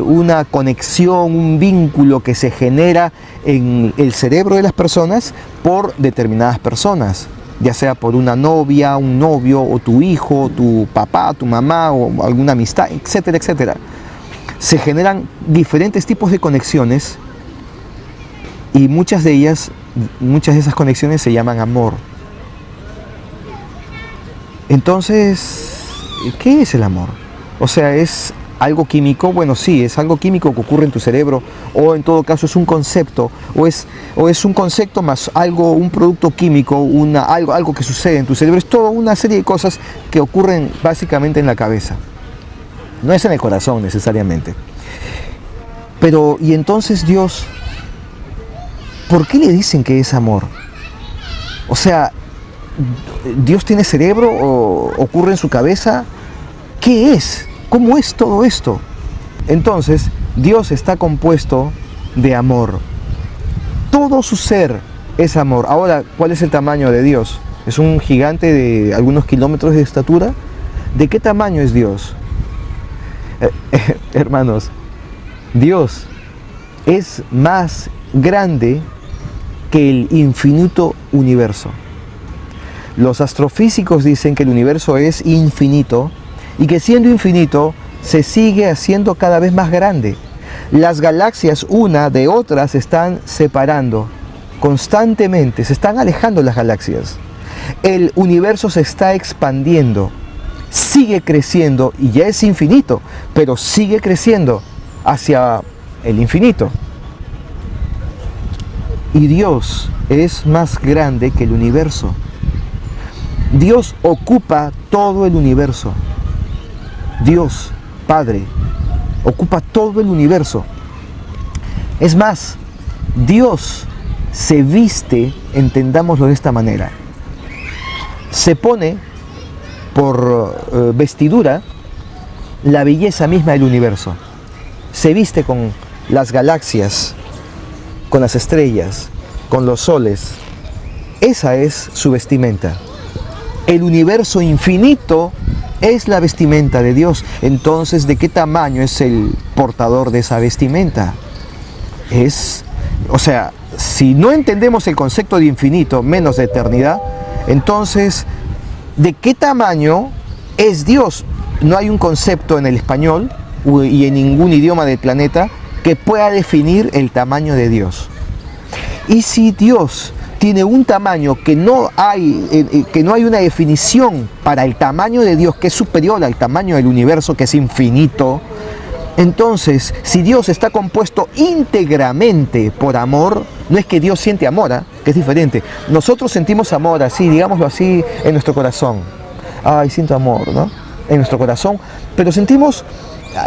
una conexión, un vínculo que se genera en el cerebro de las personas por determinadas personas, ya sea por una novia, un novio, o tu hijo, tu papá, tu mamá, o alguna amistad, etcétera, etcétera. Se generan diferentes tipos de conexiones y muchas de esas conexiones se llaman amor. Entonces, ¿qué es el amor? O sea, ¿es algo químico? Bueno, sí, es algo químico que ocurre en tu cerebro, o en todo caso es un concepto, o es un concepto más un producto químico, algo que sucede en tu cerebro. Es toda una serie de cosas que ocurren básicamente en la cabeza. No es en el corazón necesariamente. Pero, ¿y entonces Dios? ¿Por qué le dicen que es amor? O sea, ¿Dios tiene cerebro o ocurre en su cabeza? ¿Qué es? ¿Cómo es todo esto? Entonces, Dios está compuesto de amor. Todo su ser es amor. Ahora, ¿cuál es el tamaño de Dios? ¿Es un gigante de algunos kilómetros de estatura? ¿De qué tamaño es Dios? Hermanos, Dios es más grande que el infinito universo. Los astrofísicos dicen que el universo es infinito y que siendo infinito se sigue haciendo cada vez más grande. Las galaxias una de otras se están separando constantemente, se están alejando las galaxias. El universo se está expandiendo, sigue creciendo y ya es infinito, pero sigue creciendo hacia el infinito. Y Dios es más grande que el universo. Dios ocupa todo el universo. Dios, Padre, ocupa todo el universo. Es más, Dios se viste, entendámoslo de esta manera, se pone por vestidura la belleza misma del universo. Se viste con las galaxias, con las estrellas, con los soles. Esa es su vestimenta. El universo infinito es la vestimenta de Dios. Entonces, ¿de qué tamaño es el portador de esa vestimenta? O sea, si no entendemos el concepto de infinito, menos de eternidad, entonces, ¿de qué tamaño es Dios? No hay un concepto en el español y en ningún idioma del planeta que pueda definir el tamaño de Dios. Y si Dios tiene un tamaño que no hay una definición para el tamaño de Dios, que es superior al tamaño del universo, que es infinito. Entonces, si Dios está compuesto íntegramente por amor, no es que Dios siente amor, que es diferente. Nosotros sentimos amor así, digámoslo así, en nuestro corazón. Ay, siento amor, ¿no? En nuestro corazón, pero sentimos,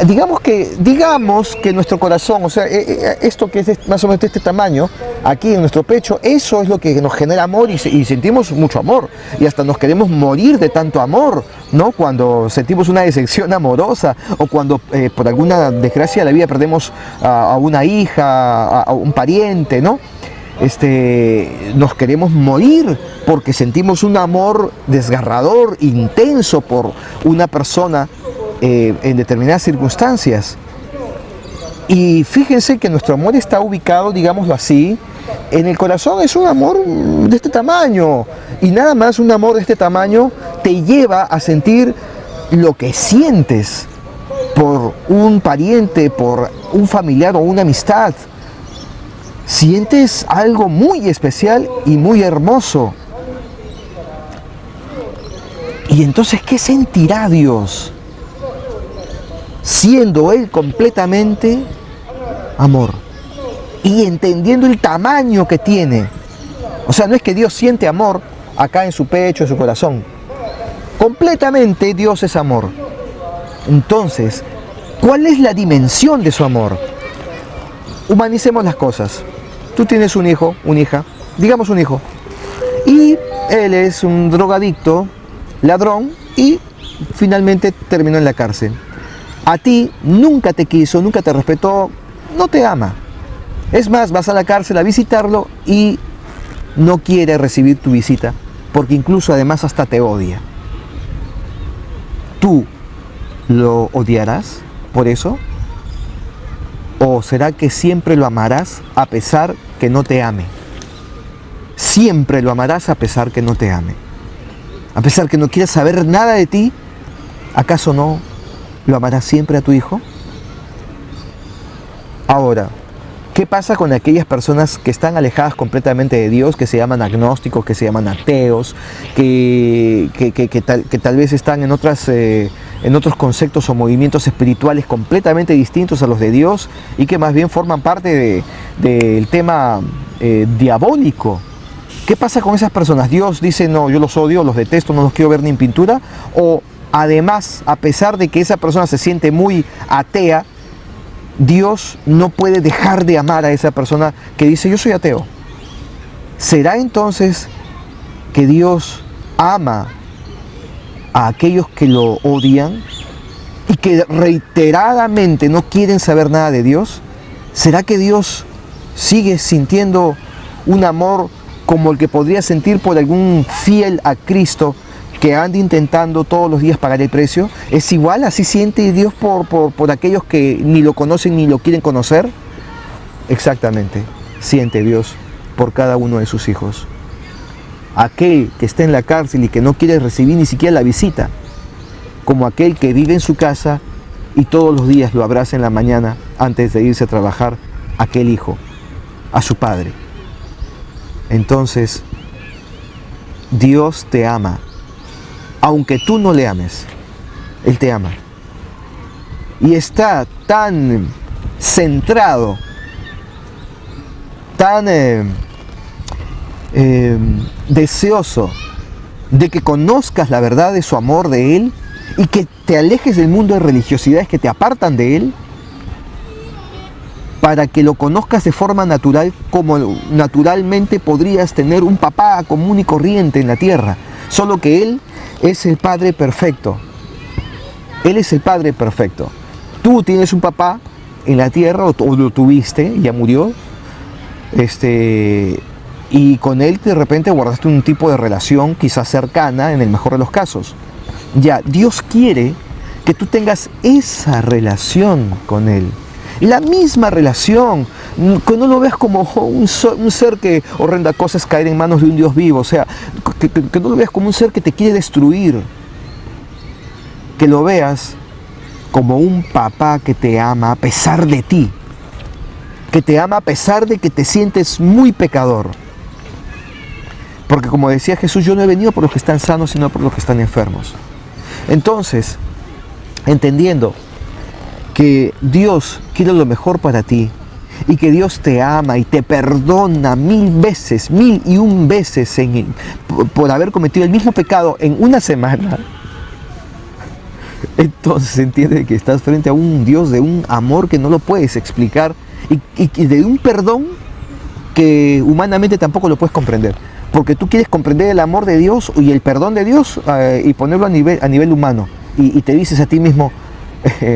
digamos que nuestro corazón, o sea, esto que es más o menos de este tamaño, aquí en nuestro pecho, eso es lo que nos genera amor y sentimos mucho amor. Y hasta nos queremos morir de tanto amor, ¿no? Cuando sentimos una decepción amorosa o cuando por alguna desgracia de la vida perdemos a una hija, a un pariente, ¿no? Nos queremos morir porque sentimos un amor desgarrador, intenso por una persona en determinadas circunstancias. Y fíjense que nuestro amor está ubicado, digámoslo así, en el corazón. Es un amor de este tamaño, y nada más un amor de este tamaño te lleva a sentir lo que sientes por un pariente, por un familiar o una amistad. Sientes algo muy especial y muy hermoso. Y entonces, ¿qué sentirá Dios? Siendo Él completamente amor y entendiendo el tamaño que tiene. O sea, no es que Dios siente amor acá en su pecho, en su corazón. Completamente Dios es amor. Entonces, ¿cuál es la dimensión de su amor? Humanicemos las cosas. Tú tienes un hijo, una hija, digamos un hijo, y él es un drogadicto, ladrón, y finalmente terminó en la cárcel. A ti nunca te quiso, nunca te respetó, no te ama. Es más, vas a la cárcel a visitarlo y no quiere recibir tu visita, porque incluso además hasta te odia. ¿Tú lo odiarás por eso? ¿O será que siempre lo amarás a pesar que no te ame? Siempre lo amarás a pesar que no te ame. A pesar que no quiera saber nada de ti, ¿acaso no lo amarás siempre a tu hijo? Ahora, ¿qué pasa con aquellas personas que están alejadas completamente de Dios, que se llaman agnósticos, que se llaman ateos, que tal vez están en otros conceptos o movimientos espirituales completamente distintos a los de Dios y que más bien forman parte del tema diabólico? ¿Qué pasa con esas personas? Dios dice, no, yo los odio, los detesto, no los quiero ver ni en pintura. O además, a pesar de que esa persona se siente muy atea, Dios no puede dejar de amar a esa persona que dice, yo soy ateo. ¿Será entonces que Dios ama a aquellos que lo odian y que reiteradamente no quieren saber nada de Dios? ¿Será que Dios sigue sintiendo un amor como el que podría sentir por algún fiel a Cristo que anda intentando todos los días pagar el precio? ¿Es igual? ¿Así siente Dios por aquellos que ni lo conocen ni lo quieren conocer? Exactamente, siente Dios por cada uno de sus hijos. Aquel que está en la cárcel y que no quiere recibir ni siquiera la visita, como aquel que vive en su casa y todos los días lo abraza en la mañana antes de irse a trabajar, aquel hijo, a su padre. Entonces, Dios te ama. Aunque tú no le ames, Él te ama. Y está tan centrado, tan deseoso de que conozcas la verdad de su amor de Él y que te alejes del mundo de religiosidades que te apartan de Él, para que lo conozcas de forma natural, como naturalmente podrías tener un papá común y corriente en la tierra, solo que Él es el Padre perfecto. Él es el Padre perfecto. Tú tienes un papá en la tierra, o lo tuviste, ya murió, y con él de repente guardaste un tipo de relación quizás cercana, en el mejor de los casos. Ya, Dios quiere que tú tengas esa relación con Él. La misma relación, que no lo veas como un ser que horrenda cosa es caer en manos de un Dios vivo, o sea, que no lo veas como un ser que te quiere destruir, que lo veas como un papá que te ama a pesar de ti, que te ama a pesar de que te sientes muy pecador. Porque como decía Jesús, yo no he venido por los que están sanos, sino por los que están enfermos. Entonces, entendiendo que Dios quiere lo mejor para ti y que Dios te ama y te perdona 1000 veces, 1001 veces por haber cometido el mismo pecado en una semana, entonces entiende que estás frente a un Dios de un amor que no lo puedes explicar y de un perdón que humanamente tampoco lo puedes comprender. Porque tú quieres comprender el amor de Dios y el perdón de Dios y ponerlo a nivel humano. Y te dices a ti mismo,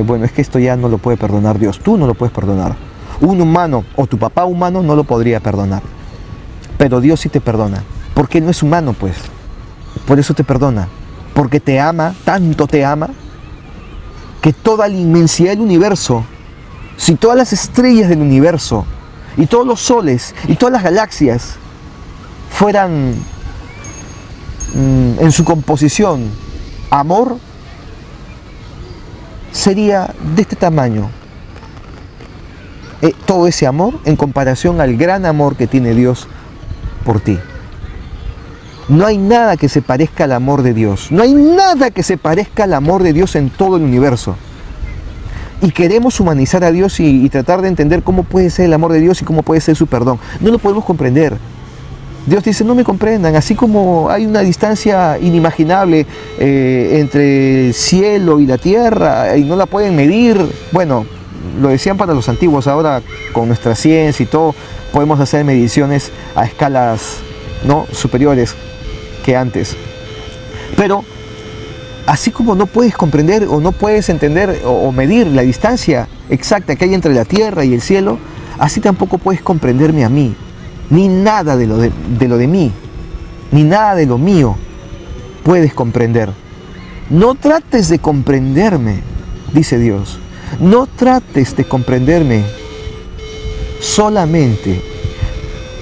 bueno, es que esto ya no lo puede perdonar Dios. Tú no lo puedes perdonar. Un humano o tu papá humano no lo podría perdonar. Pero Dios sí te perdona. Porque no es humano, pues. Por eso te perdona. Porque te ama, tanto te ama, que toda la inmensidad del universo, si todas las estrellas del universo, y todos los soles, y todas las galaxias, fueran en su composición amor, sería de este tamaño. Todo ese amor en comparación al gran amor que tiene Dios por ti. No hay nada que se parezca al amor de Dios. No hay nada que se parezca al amor de Dios en todo el universo. Y queremos humanizar a Dios y tratar de entender cómo puede ser el amor de Dios y cómo puede ser su perdón. No lo podemos comprender. Dios dice, no me comprendan, así como hay una distancia inimaginable entre el cielo y la tierra y no la pueden medir. Bueno, lo decían para los antiguos, ahora con nuestra ciencia y todo podemos hacer mediciones a escalas, ¿no?, superiores que antes. Pero así como no puedes comprender o no puedes entender o medir la distancia exacta que hay entre la tierra y el cielo, así tampoco puedes comprenderme a mí. Ni nada de lo de mí, ni nada de lo mío puedes comprender. No trates de comprenderme, dice Dios. No trates de comprenderme. Solamente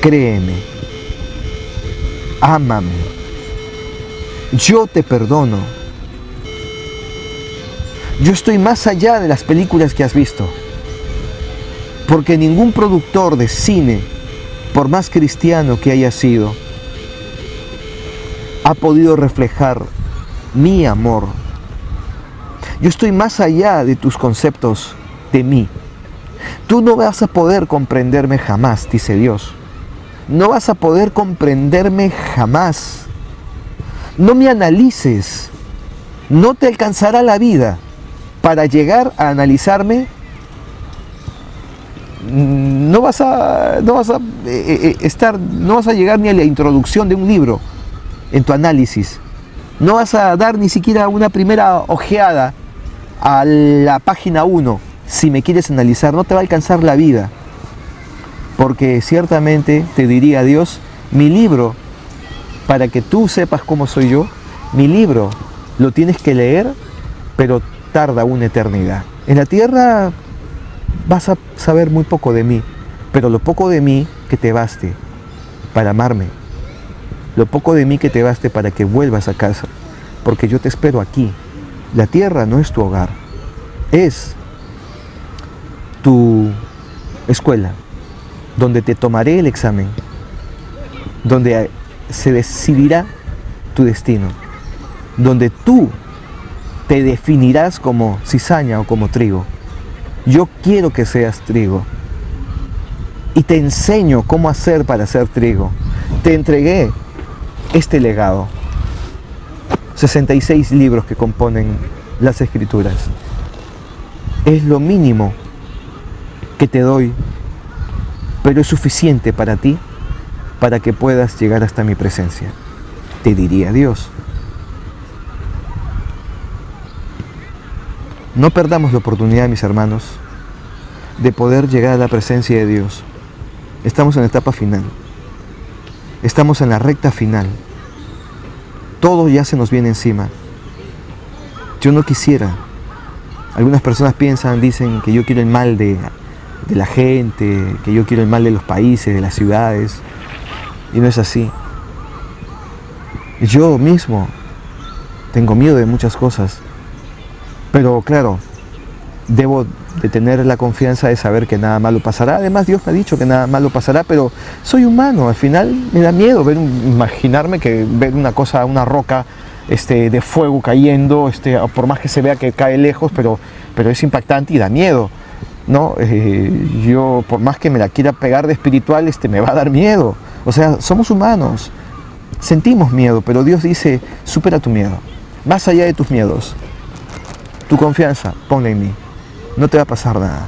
créeme. Ámame. Yo te perdono. Yo estoy más allá de las películas que has visto. Porque ningún productor de cine, por más cristiano que haya sido, ha podido reflejar mi amor. Yo estoy más allá de tus conceptos de mí. Tú no vas a poder comprenderme jamás, dice Dios. No vas a poder comprenderme jamás. No me analices. No te alcanzará la vida para llegar a analizarme. No vas a llegar ni a la introducción de un libro en tu análisis. No vas a dar ni siquiera una primera ojeada a la página 1 si me quieres analizar. No te va a alcanzar la vida, porque ciertamente te diría Dios, mi libro, para que tú sepas cómo soy yo, mi libro lo tienes que leer, pero tarda una eternidad. En la tierra vas a saber muy poco de mí, pero lo poco de mí que te baste para amarme, lo poco de mí que te baste para que vuelvas a casa, porque yo te espero aquí. La tierra no es tu hogar, es tu escuela, donde te tomaré el examen, donde se decidirá tu destino, donde tú te definirás como cizaña o como trigo. Yo quiero que seas trigo y te enseño cómo hacer para ser trigo. Te entregué este legado. 66 libros que componen las Escrituras. Es lo mínimo que te doy, pero es suficiente para ti, para que puedas llegar hasta mi presencia. Te diría Dios. No perdamos la oportunidad, mis hermanos, de poder llegar a la presencia de Dios. Estamos en la etapa final. Estamos en la recta final. Todo ya se nos viene encima. Yo no quisiera. Algunas personas dicen que yo quiero el mal de la gente, que yo quiero el mal de los países, de las ciudades. Y no es así. Yo mismo tengo miedo de muchas cosas. Pero claro, debo de tener la confianza de saber que nada malo pasará. Además, Dios me ha dicho que nada malo pasará, pero soy humano. Al final me da miedo imaginarme que ver una cosa, una roca de fuego cayendo, por más que se vea que cae lejos, pero es impactante y da miedo, ¿no? Yo, por más que me la quiera pegar de espiritual, me va a dar miedo. O sea, somos humanos, sentimos miedo, pero Dios dice, supera tu miedo, más allá de tus miedos, tu confianza, ponla en mí, no te va a pasar nada.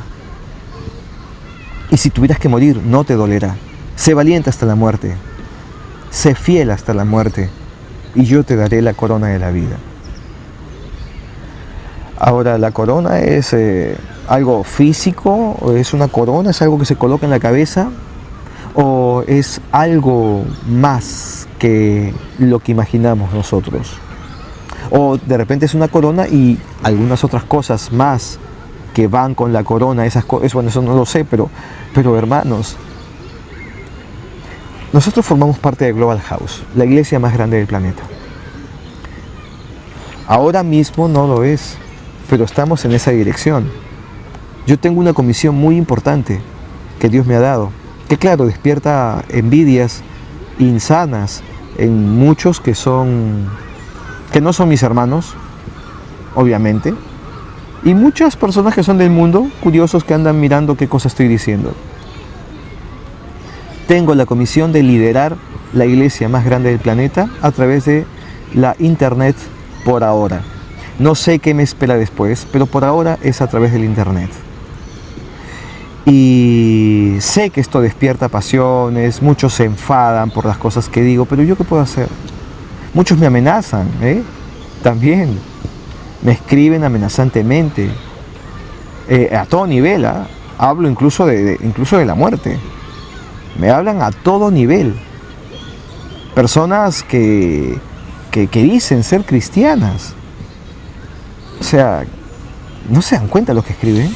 Y si tuvieras que morir, no te dolerá. Sé valiente hasta la muerte, sé fiel hasta la muerte, y yo te daré la corona de la vida. Ahora, la corona es algo físico, o es una corona, es algo que se coloca en la cabeza, o es algo más que lo que imaginamos nosotros. O de repente es una corona y algunas otras cosas más que van con la corona, bueno, eso no lo sé, pero hermanos, nosotros formamos parte de Global House, la iglesia más grande del planeta. Ahora mismo no lo es, pero estamos en esa dirección. Yo tengo una comisión muy importante que Dios me ha dado, que claro, despierta envidias insanas en muchos que no son mis hermanos, obviamente, y muchas personas que son del mundo, curiosos que andan mirando qué cosa estoy diciendo. Tengo la comisión de liderar la iglesia más grande del planeta a través de la internet por ahora. No sé qué me espera después, pero por ahora es a través del internet. Y sé que esto despierta pasiones, muchos se enfadan por las cosas que digo, pero ¿yo qué puedo hacer? Muchos me amenazan, también. Me escriben amenazantemente, a todo nivel, hablo incluso de la muerte. Me hablan a todo nivel. Personas que dicen ser cristianas. O sea, ¿no se dan cuenta de lo que escriben?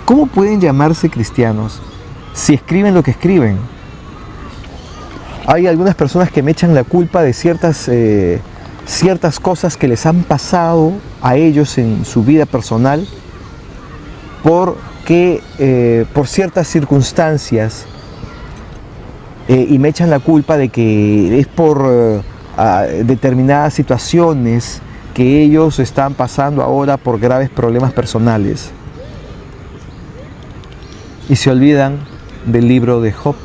¿Cómo pueden llamarse cristianos si escriben lo que escriben? Hay algunas personas que me echan la culpa de ciertas cosas que les han pasado a ellos en su vida personal por ciertas circunstancias, y me echan la culpa de que es por determinadas situaciones que ellos están pasando ahora por graves problemas personales, y se olvidan del libro de Job.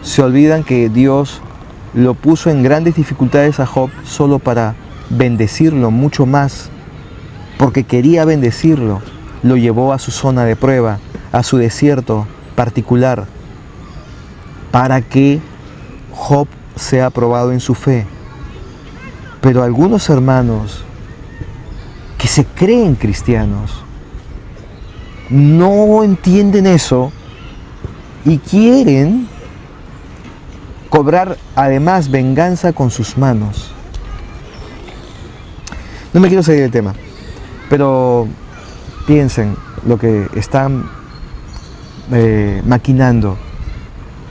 Se olvidan que Dios lo puso en grandes dificultades a Job solo para bendecirlo mucho más, porque quería bendecirlo. Lo llevó a su zona de prueba, a su desierto particular, para que Job sea probado en su fe. Pero algunos hermanos que se creen cristianos no entienden eso y quieren cobrar además venganza con sus manos. No me quiero salir del tema, pero piensen lo que están maquinando,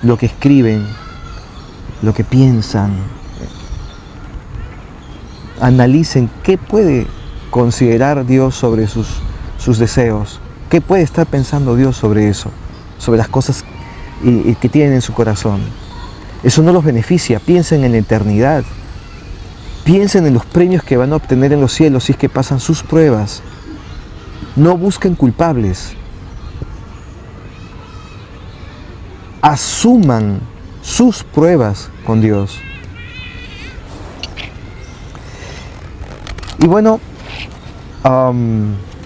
lo que escriben, lo que piensan. Analicen qué puede considerar Dios sobre sus deseos, qué puede estar pensando Dios sobre eso, sobre las cosas que tienen en su corazón. Eso no los beneficia. Piensen en la eternidad. Piensen en los premios que van a obtener en los cielos si es que pasan sus pruebas. No busquen culpables. Asuman sus pruebas con Dios. Y bueno,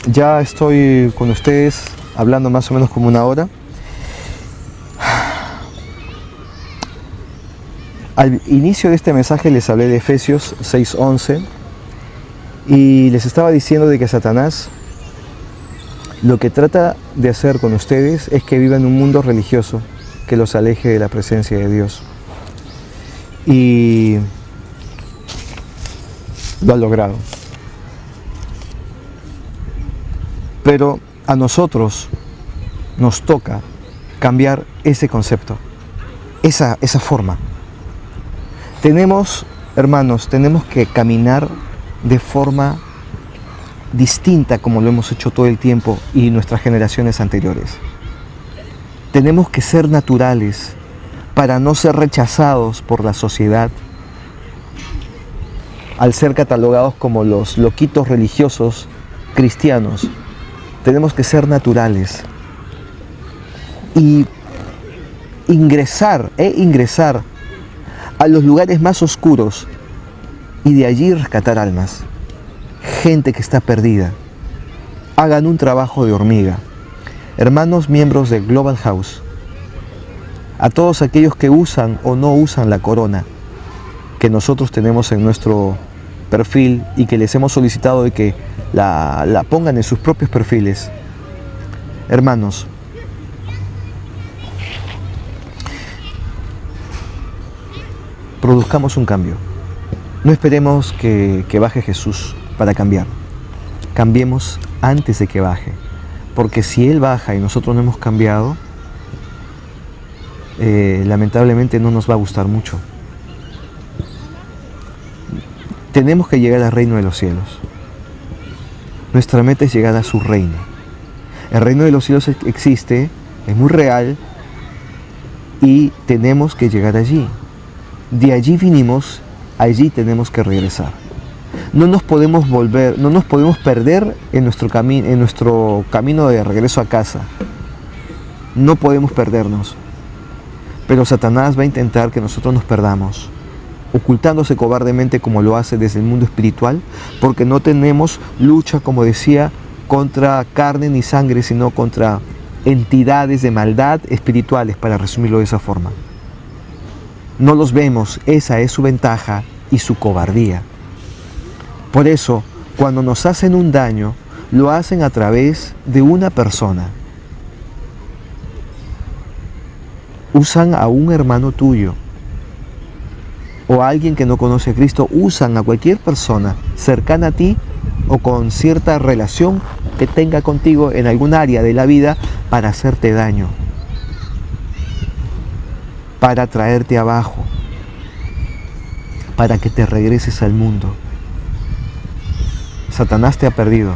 ya estoy con ustedes hablando más o menos como una hora. Al inicio de este mensaje les hablé de Efesios 6:11 y les estaba diciendo de que Satanás lo que trata de hacer con ustedes es que vivan en un mundo religioso que los aleje de la presencia de Dios. Y lo ha logrado. Pero a nosotros nos toca cambiar ese concepto, esa forma. Tenemos, hermanos, tenemos que caminar de forma distinta como lo hemos hecho todo el tiempo y nuestras generaciones anteriores. Tenemos que ser naturales para no ser rechazados por la sociedad al ser catalogados como los loquitos religiosos cristianos. Tenemos que ser naturales y ingresar a los lugares más oscuros y de allí rescatar almas, gente que está perdida. Hagan un trabajo de hormiga. Hermanos miembros de Global House, a todos aquellos que usan o no usan la corona que nosotros tenemos en nuestro perfil y que les hemos solicitado de que la pongan en sus propios perfiles. Hermanos, produzcamos un cambio. No esperemos que baje Jesús para cambiar. Cambiemos antes de que baje. Porque si Él baja y nosotros no hemos cambiado, lamentablemente no nos va a gustar mucho. Tenemos que llegar al reino de los cielos. Nuestra meta es llegar a su reino. El reino de los cielos existe, es muy real y tenemos que llegar allí. De allí vinimos, allí tenemos que regresar. No nos podemos perder en nuestro camino de regreso a casa. No podemos perdernos. Pero Satanás va a intentar que nosotros nos perdamos, ocultándose cobardemente como lo hace desde el mundo espiritual, porque no tenemos lucha, como decía, contra carne ni sangre, sino contra entidades de maldad espirituales, para resumirlo de esa forma. No los vemos, esa es su ventaja y su cobardía. Por eso, cuando nos hacen un daño, lo hacen a través de una persona. Usan a un hermano tuyo o a alguien que no conoce a Cristo, usan a cualquier persona cercana a ti o con cierta relación que tenga contigo en algún área de la vida para hacerte daño, para traerte abajo, para que te regreses al mundo. Satanás te ha perdido.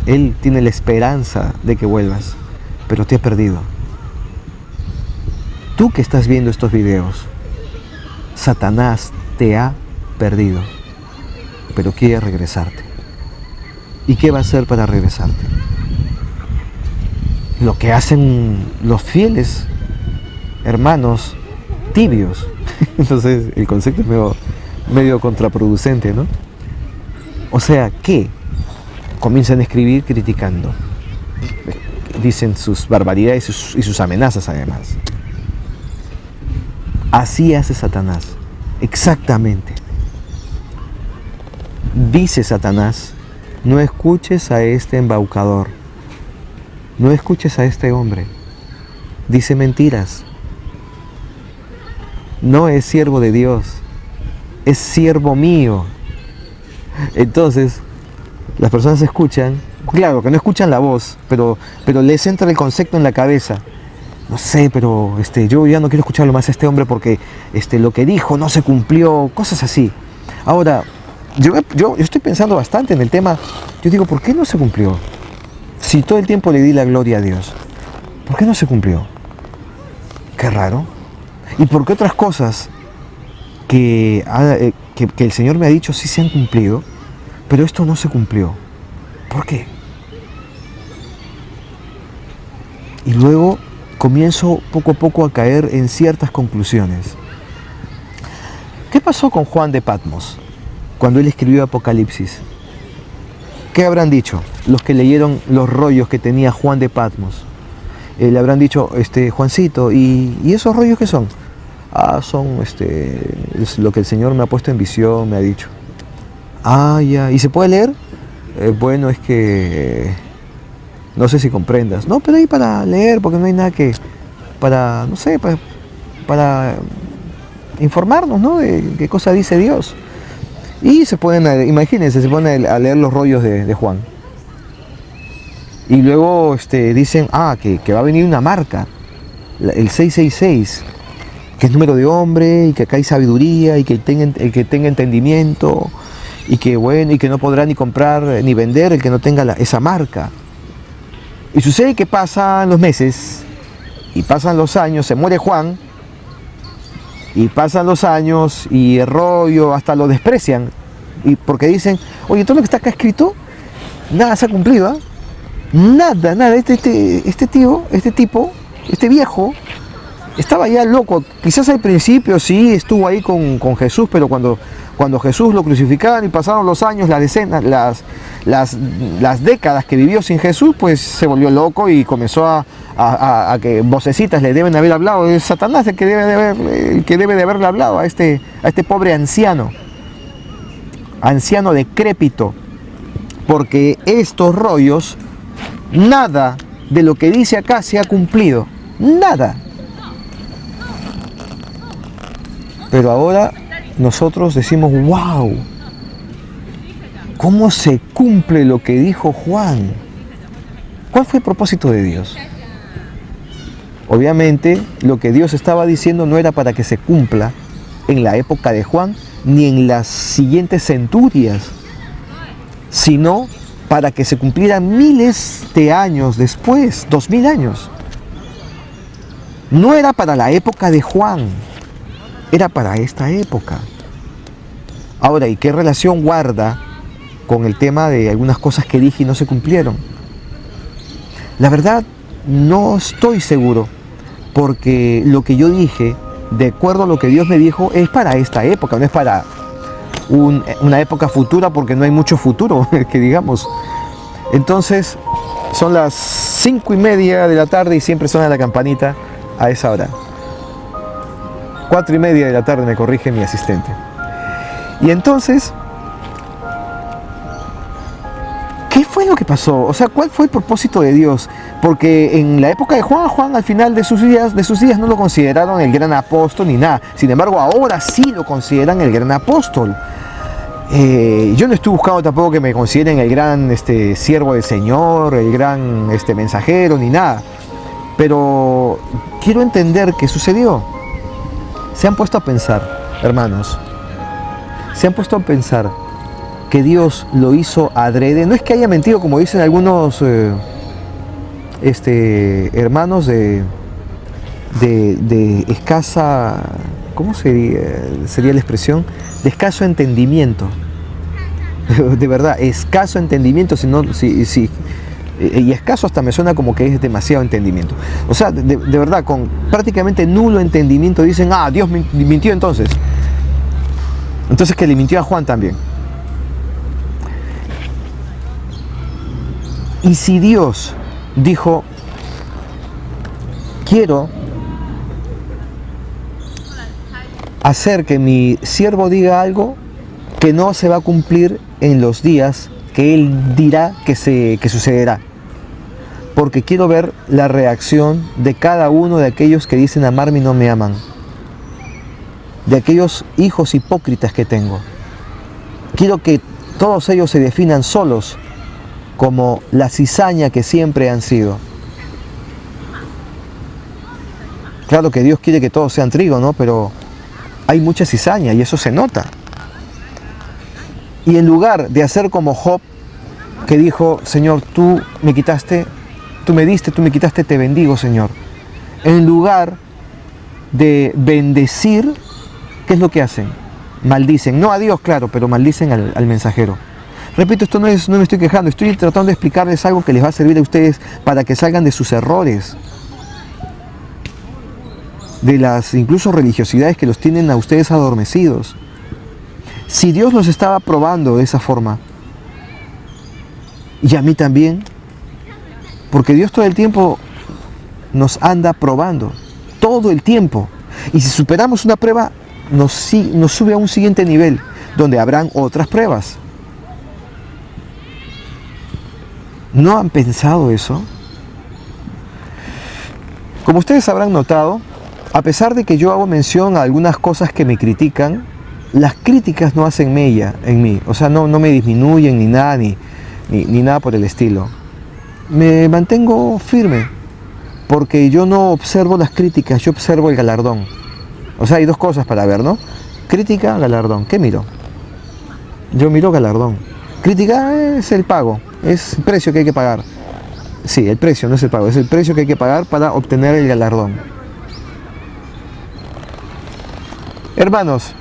Él tiene la esperanza de que vuelvas, pero te ha perdido. Tú que estás viendo estos videos, Satanás te ha perdido, pero quiere regresarte. ¿Y qué va a hacer para regresarte? Lo que hacen los fieles hermanos tibios. Entonces el concepto es medio contraproducente, ¿no? O sea, ¿qué? Comienzan a escribir criticando. Dicen sus barbaridades y sus amenazas además. Así hace Satanás, exactamente. Dice Satanás, no escuches a este embaucador, no escuches a este hombre, dice mentiras, no es siervo de Dios, es siervo mío. Entonces, las personas escuchan, claro que no escuchan la voz, pero les entra el concepto en la cabeza. No sé, pero yo ya no quiero escucharlo más a este hombre porque lo que dijo no se cumplió, cosas así. Ahora, yo estoy pensando bastante en el tema. Yo digo, ¿por qué no se cumplió? Si todo el tiempo le di la gloria a Dios, ¿por qué no se cumplió? Qué raro. ¿Y por qué otras cosas que el Señor me ha dicho sí se han cumplido, pero esto no se cumplió? ¿Por qué? Y luego comienzo poco a poco a caer en ciertas conclusiones. ¿Qué pasó con Juan de Patmos cuando él escribió Apocalipsis? ¿Qué habrán dicho los que leyeron los rollos que tenía Juan de Patmos? Le habrán dicho, Juancito, ¿y esos rollos qué son? Son es lo que el Señor me ha puesto en visión, me ha dicho. Ya. ¿Y se puede leer? Bueno, es que no sé si comprendas. No, pero ahí para leer, porque no hay nada para informarnos, ¿no? De qué cosa dice Dios. Y imagínense, se ponen a leer los rollos de Juan. Y luego dicen, que va a venir una marca, el 666, que es número de hombre, y que acá hay sabiduría, y que el que tenga entendimiento, y que bueno, y que no podrá ni comprar ni vender el que no tenga esa marca. Y sucede que pasan los meses y pasan los años, se muere Juan, y pasan los años y el rollo hasta lo desprecian, y porque dicen, oye, todo lo que está acá escrito, nada se ha cumplido, ¿eh? Nada, este tipo, este viejo, estaba ya loco. Quizás al principio sí estuvo ahí con Jesús, pero cuando Jesús lo crucificaron y pasaron los años, las decenas, las décadas que vivió sin Jesús, pues se volvió loco y comenzó a que vocecitas le deben haber hablado. Es Satanás el que debe de haberle hablado a este pobre anciano decrépito, porque estos rollos, nada de lo que dice acá se ha cumplido, nada. Pero ahora nosotros decimos, wow, ¿cómo se cumple lo que dijo Juan? ¿Cuál fue el propósito de Dios? Obviamente, lo que Dios estaba diciendo no era para que se cumpla en la época de Juan, ni en las siguientes centurias, sino para que se cumpliera miles de años después, 2000 años. No era para la época de Juan, era para esta época. Ahora, ¿y qué relación guarda con el tema de algunas cosas que dije y no se cumplieron? La verdad, no estoy seguro, porque lo que yo dije, de acuerdo a lo que Dios me dijo, es para esta época, no es para una época futura, porque no hay mucho futuro, que digamos. Entonces, son las 5:30 de la tarde y siempre suena la campanita a esa hora. 4:30 de la tarde me corrige mi asistente. Y entonces, ¿qué fue lo que pasó? O sea, ¿cuál fue el propósito de Dios? Porque en la época de Juan al final de sus días no lo consideraron el gran apóstol ni nada. Sin embargo, ahora sí lo consideran el gran apóstol. Yo no estoy buscando tampoco que me consideren el gran siervo del Señor, el gran mensajero, ni nada. Pero quiero entender qué sucedió. Se han puesto a pensar, hermanos, se han puesto a pensar que Dios lo hizo adrede. No es que haya mentido, como dicen algunos hermanos de escasa, ¿cómo sería la expresión? De escaso entendimiento. De verdad, escaso entendimiento, y escaso hasta me suena como que es demasiado entendimiento. O sea, de verdad, con prácticamente nulo entendimiento dicen, Dios mintió entonces. Entonces que le mintió a Juan también. Y si Dios dijo, quiero hacer que mi siervo diga algo que no se va a cumplir en los días que él dirá que sucederá, porque quiero ver la reacción de cada uno de aquellos que dicen amarme y no me aman, de aquellos hijos hipócritas que tengo. Quiero que todos ellos se definan solos como la cizaña que siempre han sido. Claro que Dios quiere que todos sean trigo, ¿no? Pero hay mucha cizaña y eso se nota. Y en lugar de hacer como Job, que dijo, Señor, tú me quitaste, tú me diste, tú me quitaste, te bendigo, Señor. En lugar de bendecir, ¿qué es lo que hacen? Maldicen, no a Dios, claro, pero maldicen al mensajero. Repito, esto no me estoy quejando, estoy tratando de explicarles algo que les va a servir a ustedes para que salgan de sus errores, de las incluso religiosidades que los tienen a ustedes adormecidos. Si Dios los estaba probando de esa forma, y a mí también, porque Dios todo el tiempo nos anda probando, todo el tiempo, y si superamos una prueba, nos sube a un siguiente nivel, donde habrán otras pruebas. ¿No han pensado eso? Como ustedes habrán notado, a pesar de que yo hago mención a algunas cosas que me critican, las críticas no hacen mella en mí, o sea, no me disminuyen ni nada, ni nada por el estilo. Me mantengo firme, porque yo no observo las críticas, yo observo el galardón. O sea, hay dos cosas para ver, ¿no? Crítica, galardón. ¿Qué miro? Yo miro galardón. Crítica es el pago, es el precio que hay que pagar. Sí, el precio, no es el pago, es el precio que hay que pagar para obtener el galardón. Hermanos,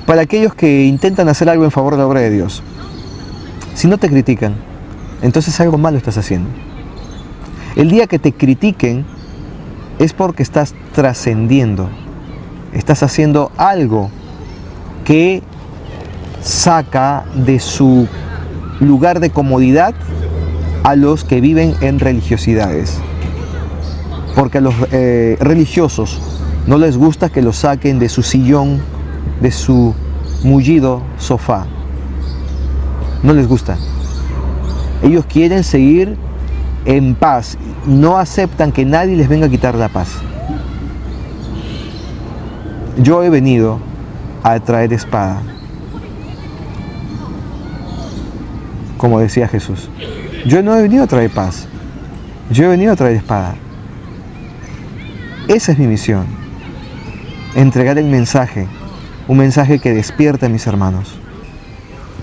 para aquellos que intentan hacer algo en favor de la obra de Dios, si no te critican, entonces algo malo estás haciendo. El día que te critiquen es porque estás trascendiendo, estás haciendo algo que saca de su lugar de comodidad a los que viven en religiosidades, porque a los religiosos no les gusta que los saquen de su sillón, de su mullido sofá. No les gusta. Ellos quieren seguir en paz. No aceptan que nadie les venga a quitar la paz. Yo he venido a traer espada, como decía Jesús. Yo no he venido a traer paz. Yo he venido a traer espada. Esa es mi misión. Entregar el mensaje. Un mensaje que despierta a mis hermanos.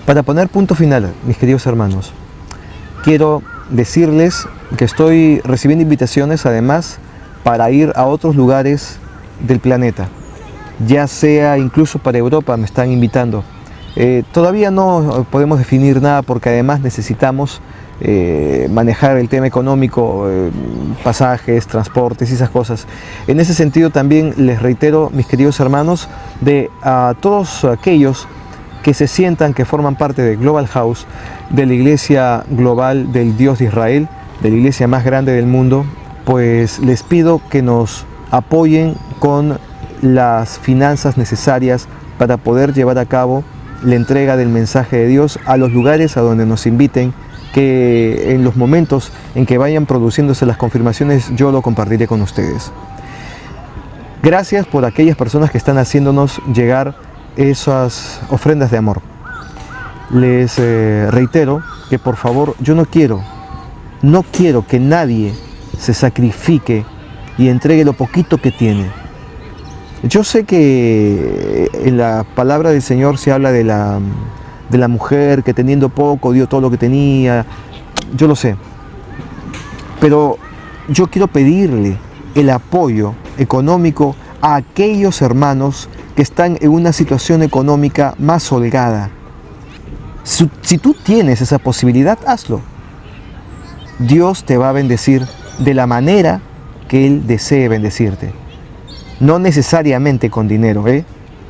Para poner punto final, mis queridos hermanos, quiero decirles que estoy recibiendo invitaciones además para ir a otros lugares del planeta, ya sea incluso para Europa me están invitando. Todavía no podemos definir nada porque además necesitamos manejar el tema económico, pasajes, transportes y esas cosas. En ese sentido también les reitero, mis queridos hermanos, de a todos aquellos que se sientan que forman parte de Global House, de la iglesia global del Dios de Israel, de la iglesia más grande del mundo, pues les pido que nos apoyen con las finanzas necesarias para poder llevar a cabo la entrega del mensaje de Dios a los lugares a donde nos inviten, que en los momentos en que vayan produciéndose las confirmaciones yo lo compartiré con ustedes. Gracias por aquellas personas que están haciéndonos llegar esas ofrendas de amor. Les reitero que por favor yo no quiero que nadie se sacrifique y entregue lo poquito que tiene. Yo sé que en la palabra del Señor se habla de la mujer que teniendo poco dio todo lo que tenía, yo lo sé, pero yo quiero pedirle el apoyo económico a aquellos hermanos que están en una situación económica más holgada. Si tú tienes esa posibilidad, hazlo. Dios te va a bendecir de la manera que Él desee bendecirte. No necesariamente con dinero,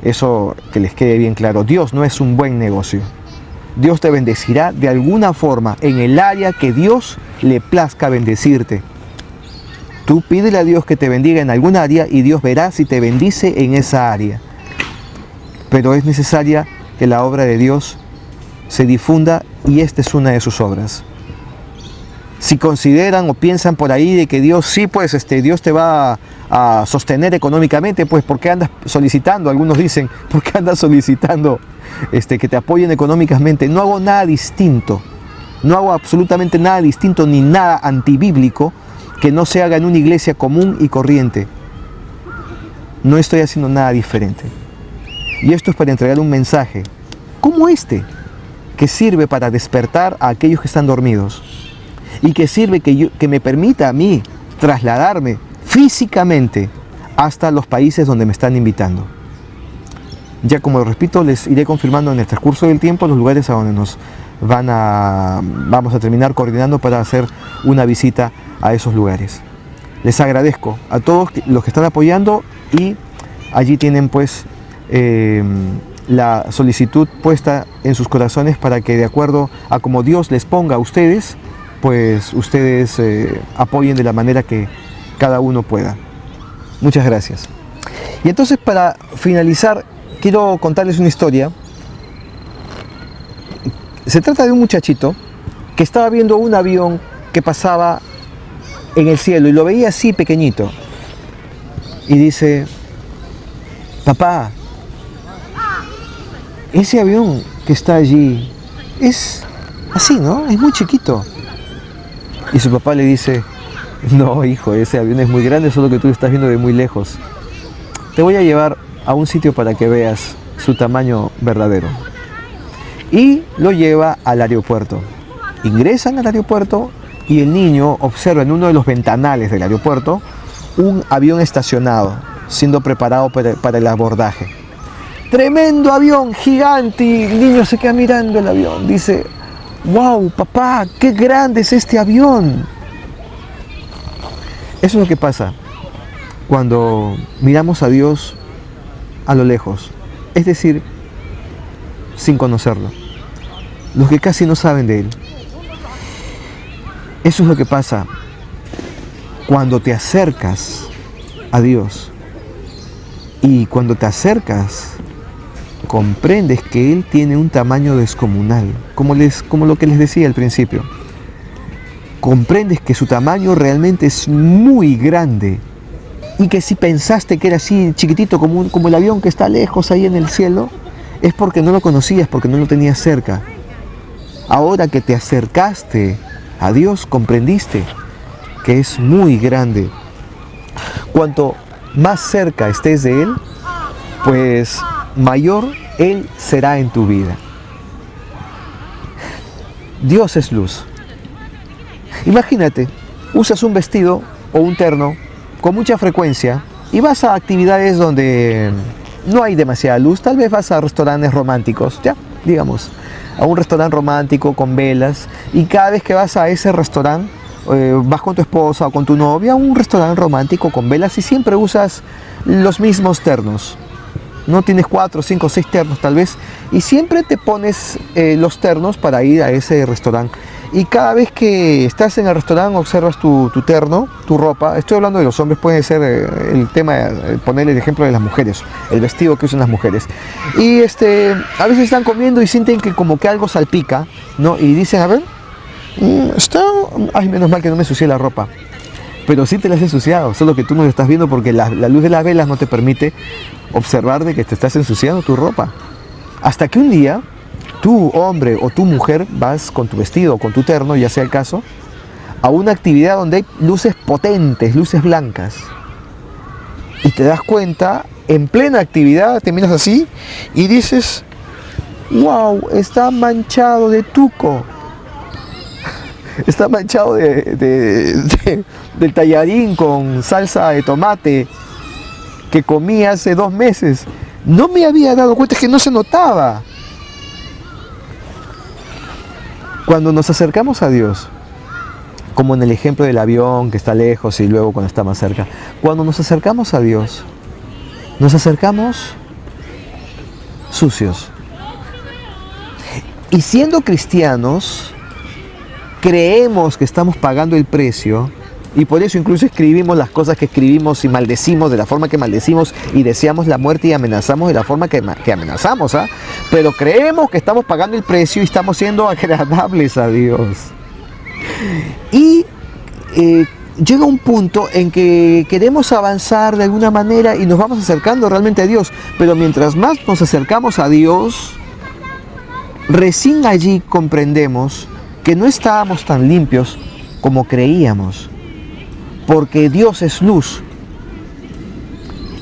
Eso que les quede bien claro. Dios no es un buen negocio. Dios te bendecirá de alguna forma en el área que Dios le plazca bendecirte. Tú pídele a Dios que te bendiga en alguna área y Dios verá si te bendice en esa área. Pero es necesaria que la obra de Dios se difunda y esta es una de sus obras. Si consideran o piensan por ahí de que Dios sí, pues Dios te va a sostener económicamente, pues ¿por qué andas solicitando? Algunos dicen, ¿por qué andas solicitando que te apoyen económicamente? No hago nada distinto, no hago absolutamente nada distinto ni nada antibíblico que no se haga en una iglesia común y corriente. No estoy haciendo nada diferente. Y esto es para entregar un mensaje como que sirve para despertar a aquellos que están dormidos y que sirve que me permita a mí trasladarme físicamente hasta los países donde me están invitando. Ya como repito, les iré confirmando en el transcurso del tiempo los lugares a donde nos vamos a terminar coordinando para hacer una visita a esos lugares. Les agradezco a todos los que están apoyando y allí tienen pues la solicitud puesta en sus corazones para que de acuerdo a como Dios les ponga a ustedes, pues ustedes apoyen de la manera que cada uno pueda. Muchas gracias. Y entonces para finalizar quiero contarles una historia. Se trata de un muchachito que estaba viendo un avión que pasaba en el cielo y lo veía así pequeñito y dice: papá, ese avión que está allí es así, ¿no? Es muy chiquito. Y su papá le dice: no, hijo, ese avión es muy grande, solo que tú lo estás viendo de muy lejos. Te voy a llevar a un sitio para que veas su tamaño verdadero. y lo lleva al aeropuerto. Ingresan al aeropuerto y el niño observa en uno de los ventanales del aeropuerto un avión estacionado, siendo preparado para el abordaje. Tremendo avión, gigante, y el niño se queda mirando el avión. Dice, wow, papá, qué grande es este avión. Eso es lo que pasa cuando miramos a Dios a lo lejos, es decir, sin conocerlo. Los que casi no saben de Él. Eso es lo que pasa cuando te acercas a Dios. Y cuando te acercas, comprendes que Él tiene un tamaño descomunal, como lo que les decía al principio. Comprendes que su tamaño realmente es muy grande y que si pensaste que era así chiquitito como el avión que está lejos ahí en el cielo, es porque no lo conocías, porque no lo tenías cerca. Ahora que te acercaste a Dios, comprendiste que es muy grande. Cuanto más cerca estés de Él, pues mayor Él será en tu vida. Dios es luz. Imagínate, usas un vestido o un terno con mucha frecuencia y vas a actividades donde no hay demasiada luz. Tal vez vas a restaurantes románticos, ya, digamos, a un restaurante romántico con velas, y cada vez que vas a ese restaurante, vas con tu esposa o con tu novia a un restaurante romántico con velas y siempre usas los mismos ternos. No tienes 4, 5, 6 ternos tal vez, y siempre te pones los ternos para ir a ese restaurante. Y cada vez que estás en el restaurante observas tu terno, tu ropa. Estoy hablando de los hombres, puede ser el tema, poner el ejemplo de las mujeres, el vestido que usan las mujeres. Y a veces están comiendo y sienten que como que algo salpica, ¿no? Y dicen, a ver, ay, menos mal que no me ensucié la ropa. Pero sí te la has ensuciado, solo que tú no lo estás viendo porque la luz de las velas no te permite observar de que te estás ensuciando tu ropa. Hasta que un día, tú, hombre o tu mujer, vas con tu vestido o con tu terno, ya sea el caso, a una actividad donde hay luces potentes, luces blancas. Y te das cuenta, en plena actividad, te miras así y dices, wow, está manchado de tuco. Está manchado del tallarín con salsa de tomate que comí hace 2 meses. No me había dado cuenta, es que no se notaba. Cuando nos acercamos a Dios, como en el ejemplo del avión que está lejos y luego cuando está más cerca, cuando nos acercamos a Dios, nos acercamos sucios. Y siendo cristianos, creemos que estamos pagando el precio, y por eso incluso escribimos las cosas que escribimos y maldecimos de la forma que maldecimos y deseamos la muerte y amenazamos de la forma que amenazamos, ¿ah? Pero creemos que estamos pagando el precio y estamos siendo agradables a Dios. Y llega un punto en que queremos avanzar de alguna manera y nos vamos acercando realmente a Dios, pero mientras más nos acercamos a Dios, recién allí comprendemos que no estábamos tan limpios como creíamos, porque Dios es luz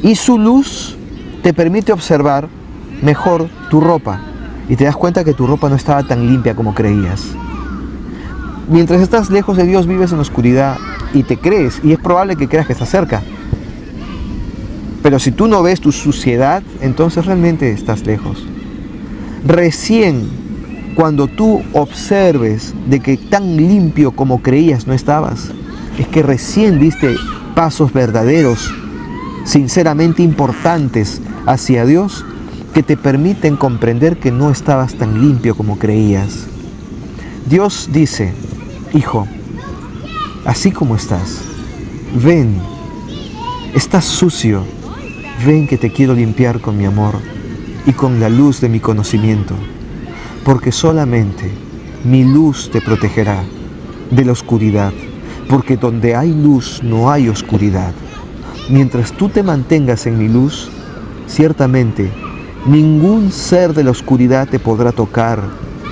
y su luz te permite observar mejor tu ropa y te das cuenta que tu ropa no estaba tan limpia como creías. Mientras estás lejos de Dios vives en la oscuridad y te crees, y es probable que creas que estás cerca, pero si tú no ves tu suciedad, entonces realmente estás lejos. Recién cuando tú observes de que tan limpio como creías no estabas, es que recién diste pasos verdaderos, sinceramente importantes hacia Dios, que te permiten comprender que no estabas tan limpio como creías. Dios dice, hijo, así como estás, ven, estás sucio, ven que te quiero limpiar con mi amor y con la luz de mi conocimiento. Porque solamente mi luz te protegerá de la oscuridad, porque donde hay luz no hay oscuridad. Mientras tú te mantengas en mi luz, ciertamente ningún ser de la oscuridad te podrá tocar,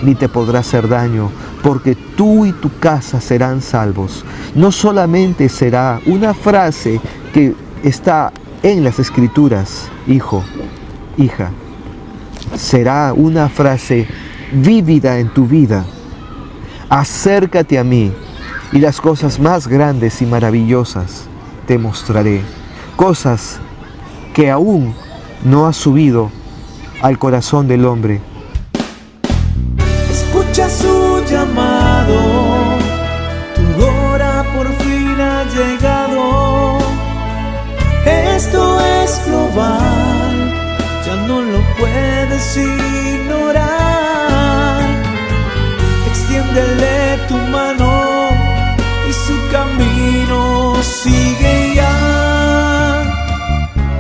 ni te podrá hacer daño, porque tú y tu casa serán salvos. No solamente será una frase que está en las Escrituras, hijo, hija, será una frase vívida en tu vida. Acércate a mí y las cosas más grandes y maravillosas te mostraré. Cosas que aún no has subido al corazón del hombre. Escucha su llamado, tu hora por fin ha llegado. Esto es global, ya no lo puedes ignorar. Extiéndele tu mano y su camino sigue ya.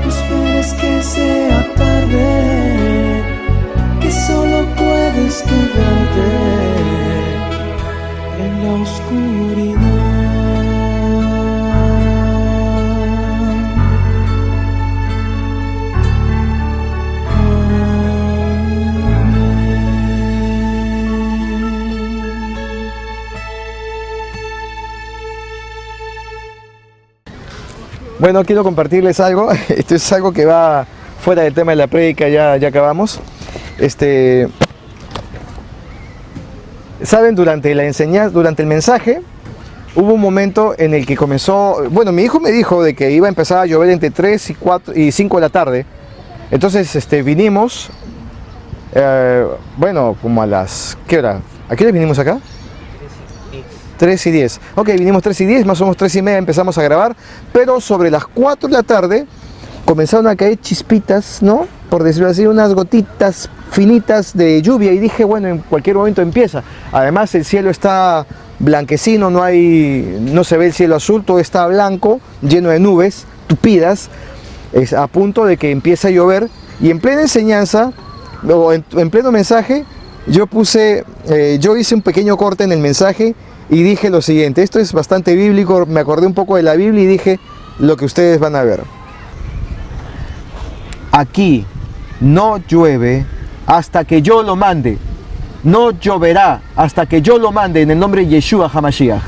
No esperes que sea tarde, que solo puedes quedarte en la oscuridad. Bueno, quiero compartirles algo. Esto es algo que va fuera del tema de la prédica, ya acabamos. Saben, durante la enseñanza, durante el mensaje, hubo un momento en el que comenzó, bueno, mi hijo me dijo de que iba a empezar a llover entre 3 y 5 de la tarde. Entonces vinimos, bueno, como a las, ¿qué hora? ¿A qué hora vinimos acá? 3 y 10. Ok, vinimos 3 y 10, más o menos 3 y media empezamos a grabar, pero sobre las 4 de la tarde comenzaron a caer chispitas, ¿no? Por decirlo así, unas gotitas finitas de lluvia y dije, bueno, en cualquier momento empieza. Además el cielo está blanquecino, no se ve el cielo azul, todo está blanco, lleno de nubes tupidas, es a punto de que empiece a llover y en plena enseñanza, o en pleno mensaje, yo hice un pequeño corte en el mensaje y dije lo siguiente, esto es bastante bíblico, me acordé un poco de la Biblia y dije lo que ustedes van a ver. Aquí no llueve hasta que yo lo mande. No lloverá hasta que yo lo mande en el nombre de Yeshua HaMashiach.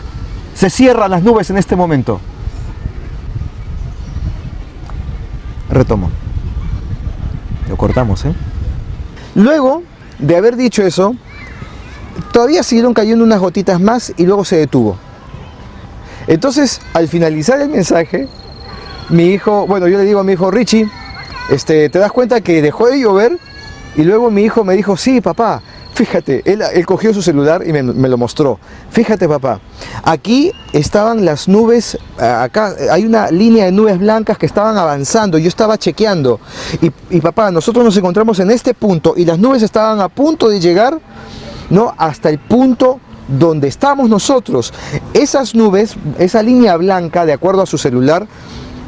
Se cierran las nubes en este momento. Retomo. Lo cortamos, ¿eh? Luego de haber dicho eso, todavía siguieron cayendo unas gotitas más y luego se detuvo. Entonces, al finalizar el mensaje, mi hijo, bueno, yo le digo a mi hijo, Richie, ¿te das cuenta que dejó de llover? Y luego mi hijo me dijo, sí, papá, fíjate, él cogió su celular y me lo mostró. Fíjate, papá, aquí estaban las nubes, acá hay una línea de nubes blancas que estaban avanzando, yo estaba chequeando. Y papá, nosotros nos encontramos en este punto y las nubes estaban a punto de llegar, ¿no?, hasta el punto donde estamos nosotros. Esas nubes, esa línea blanca, de acuerdo a su celular,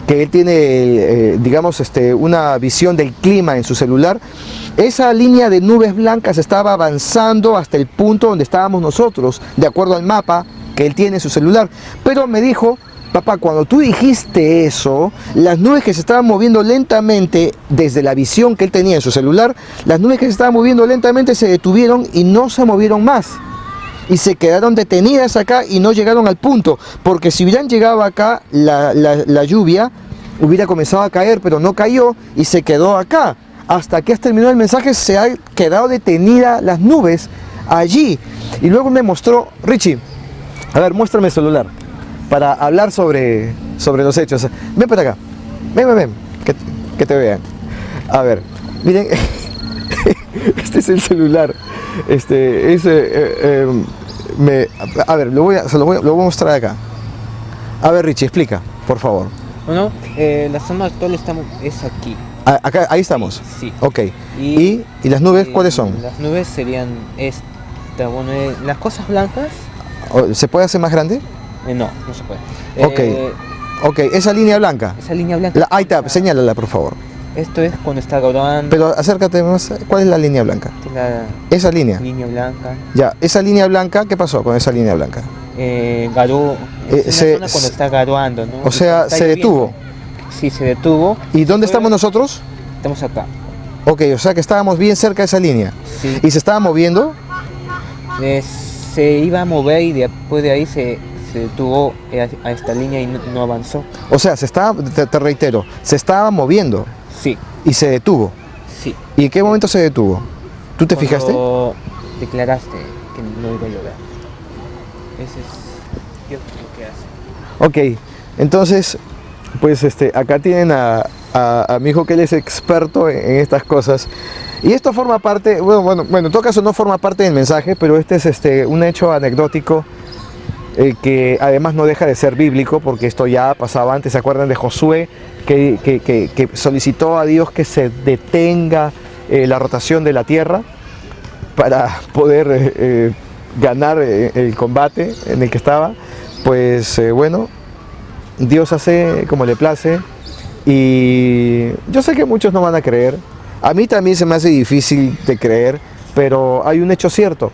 que él tiene, digamos, una visión del clima en su celular, esa línea de nubes blancas estaba avanzando hasta el punto donde estábamos nosotros, de acuerdo al mapa que él tiene en su celular. Pero me dijo, papá, cuando tú dijiste eso, las nubes que se estaban moviendo lentamente, desde la visión que él tenía en su celular, las nubes que se estaban moviendo lentamente se detuvieron y no se movieron más. Y se quedaron detenidas acá y no llegaron al punto, porque si hubieran llegado acá, la lluvia hubiera comenzado a caer, pero no cayó y se quedó acá. Hasta que has terminado el mensaje se han quedado detenidas las nubes allí. Y luego me mostró, Richie, a ver, muéstrame el celular para hablar sobre los hechos. Ven para acá, ven, que te vean. A ver, miren, este es el celular. A ver, lo voy a mostrar acá. A ver, Richie, explica, por favor. Bueno, la zona actual es aquí. Acá, ahí estamos. Sí. Ok. ¿Y las nubes cuáles son? Las nubes serían bueno, las cosas blancas. ¿Se puede hacer más grande? No se puede. Ok, esa línea blanca. Esa línea blanca. Ahí está, señálala, por favor. Esto es cuando está graduando. Pero acércate más. ¿Cuál es la línea blanca? Esa línea. Línea blanca. Ya, esa línea blanca, ¿qué pasó con esa línea blanca? Cuando está graduando, ¿no? O sea, se detuvo. Sí, se detuvo. ¿Y dónde estamos nosotros? Estamos acá. Ok, o sea que estábamos bien cerca de esa línea. Sí. ¿Y se estaba moviendo? Se iba a mover y después de ahí se detuvo a esta línea y no avanzó. O sea, te reitero, se estaba moviendo. Sí. ¿Y se detuvo? Sí. ¿Y en qué momento se detuvo? ¿Tú te fijaste? declaraste que no iba a llover. Ese es Dios lo que hace. Ok, entonces, pues acá tienen a mi hijo, que él es experto en estas cosas. Y esto forma parte, bueno, en todo caso no forma parte del mensaje, pero este es un hecho anecdótico que además no deja de ser bíblico, porque esto ya pasaba antes. ¿Se acuerdan de Josué que solicitó a Dios que se detenga la rotación de la tierra para poder ganar el combate en el que estaba? Pues bueno, Dios hace como le place, y yo sé que muchos no van a creer. A mí también se me hace difícil de creer, pero hay un hecho cierto: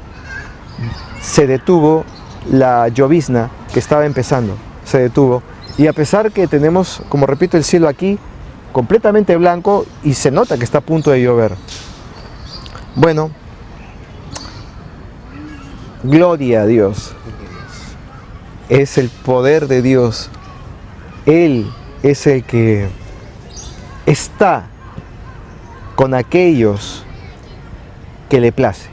se detuvo la llovizna que estaba empezando, se detuvo, y a pesar que tenemos, como repito, el cielo aquí completamente blanco y se nota que está a punto de llover. Bueno, gloria a Dios. Es el poder de Dios. Él es el que está con aquellos que le place.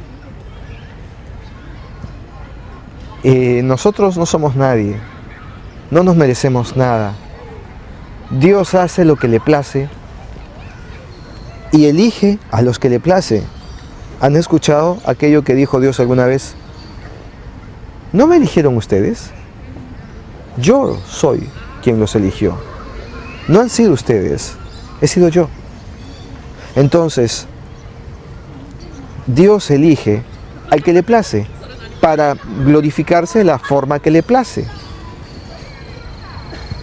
Nosotros no somos nadie, no nos merecemos nada. Dios hace lo que le place y elige a los que le place. ¿Han escuchado aquello que dijo Dios alguna vez? ¿No me eligieron ustedes? Yo soy quien los eligió. No han sido ustedes, he sido yo. Entonces, Dios elige al que le place para glorificarse de la forma que le place.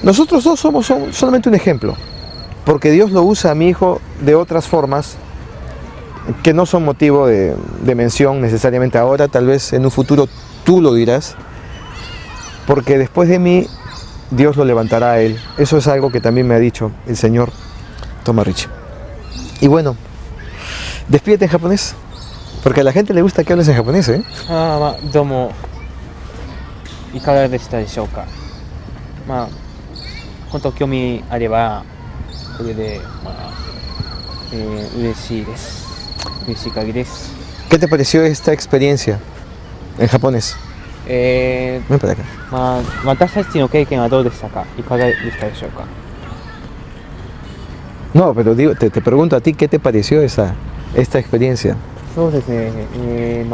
Nosotros dos somos solamente un ejemplo, porque Dios lo usa a mi hijo de otras formas que no son motivo de mención necesariamente ahora. Tal vez en un futuro tú lo dirás, porque después de mí Dios lo levantará a él. Eso es algo que también me ha dicho el Señor. Toma, Richie. Y bueno, despídete en japonés, porque a la gente le gusta que hables en japonés, ¿eh? どうもいかがでしたでしょうか。本当興味あればこれで嬉しいです。嬉しい限りです。 ¿Qué te pareció esta experiencia en japonés? Ven para acá. 私たちの経験はどうでしたか。いかがでしたでしょうか。 No, pero digo, te pregunto a ti, ¿qué te pareció esta experiencia? そうですね。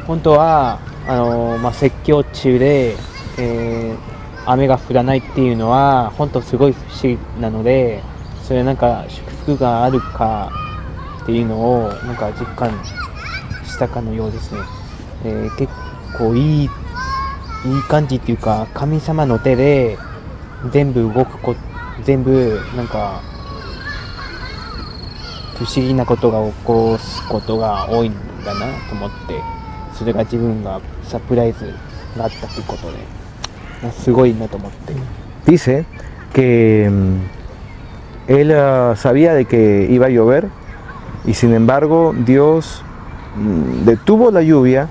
本当は説教中で、雨が降らないっていうのは本当すごい不思議なので、それなんか祝福があるかっていうのをなんか実感したかのようですね。結構いい感じっていうか、神様の手で全部動く全部なんか不思議なことが起こすことが多いんだなと思って、それが自分がサプライズがあったってことですごいなと思って。 Dice que él sabía de que iba a llover, y sin embargo Dios detuvo la lluvia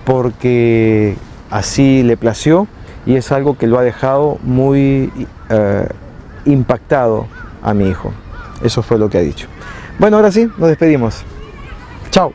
porque así le plació, y es algo que lo ha dejado muy impactado a mi hijo. Eso fue lo que ha dicho. Bueno, ahora sí, nos despedimos. Chao.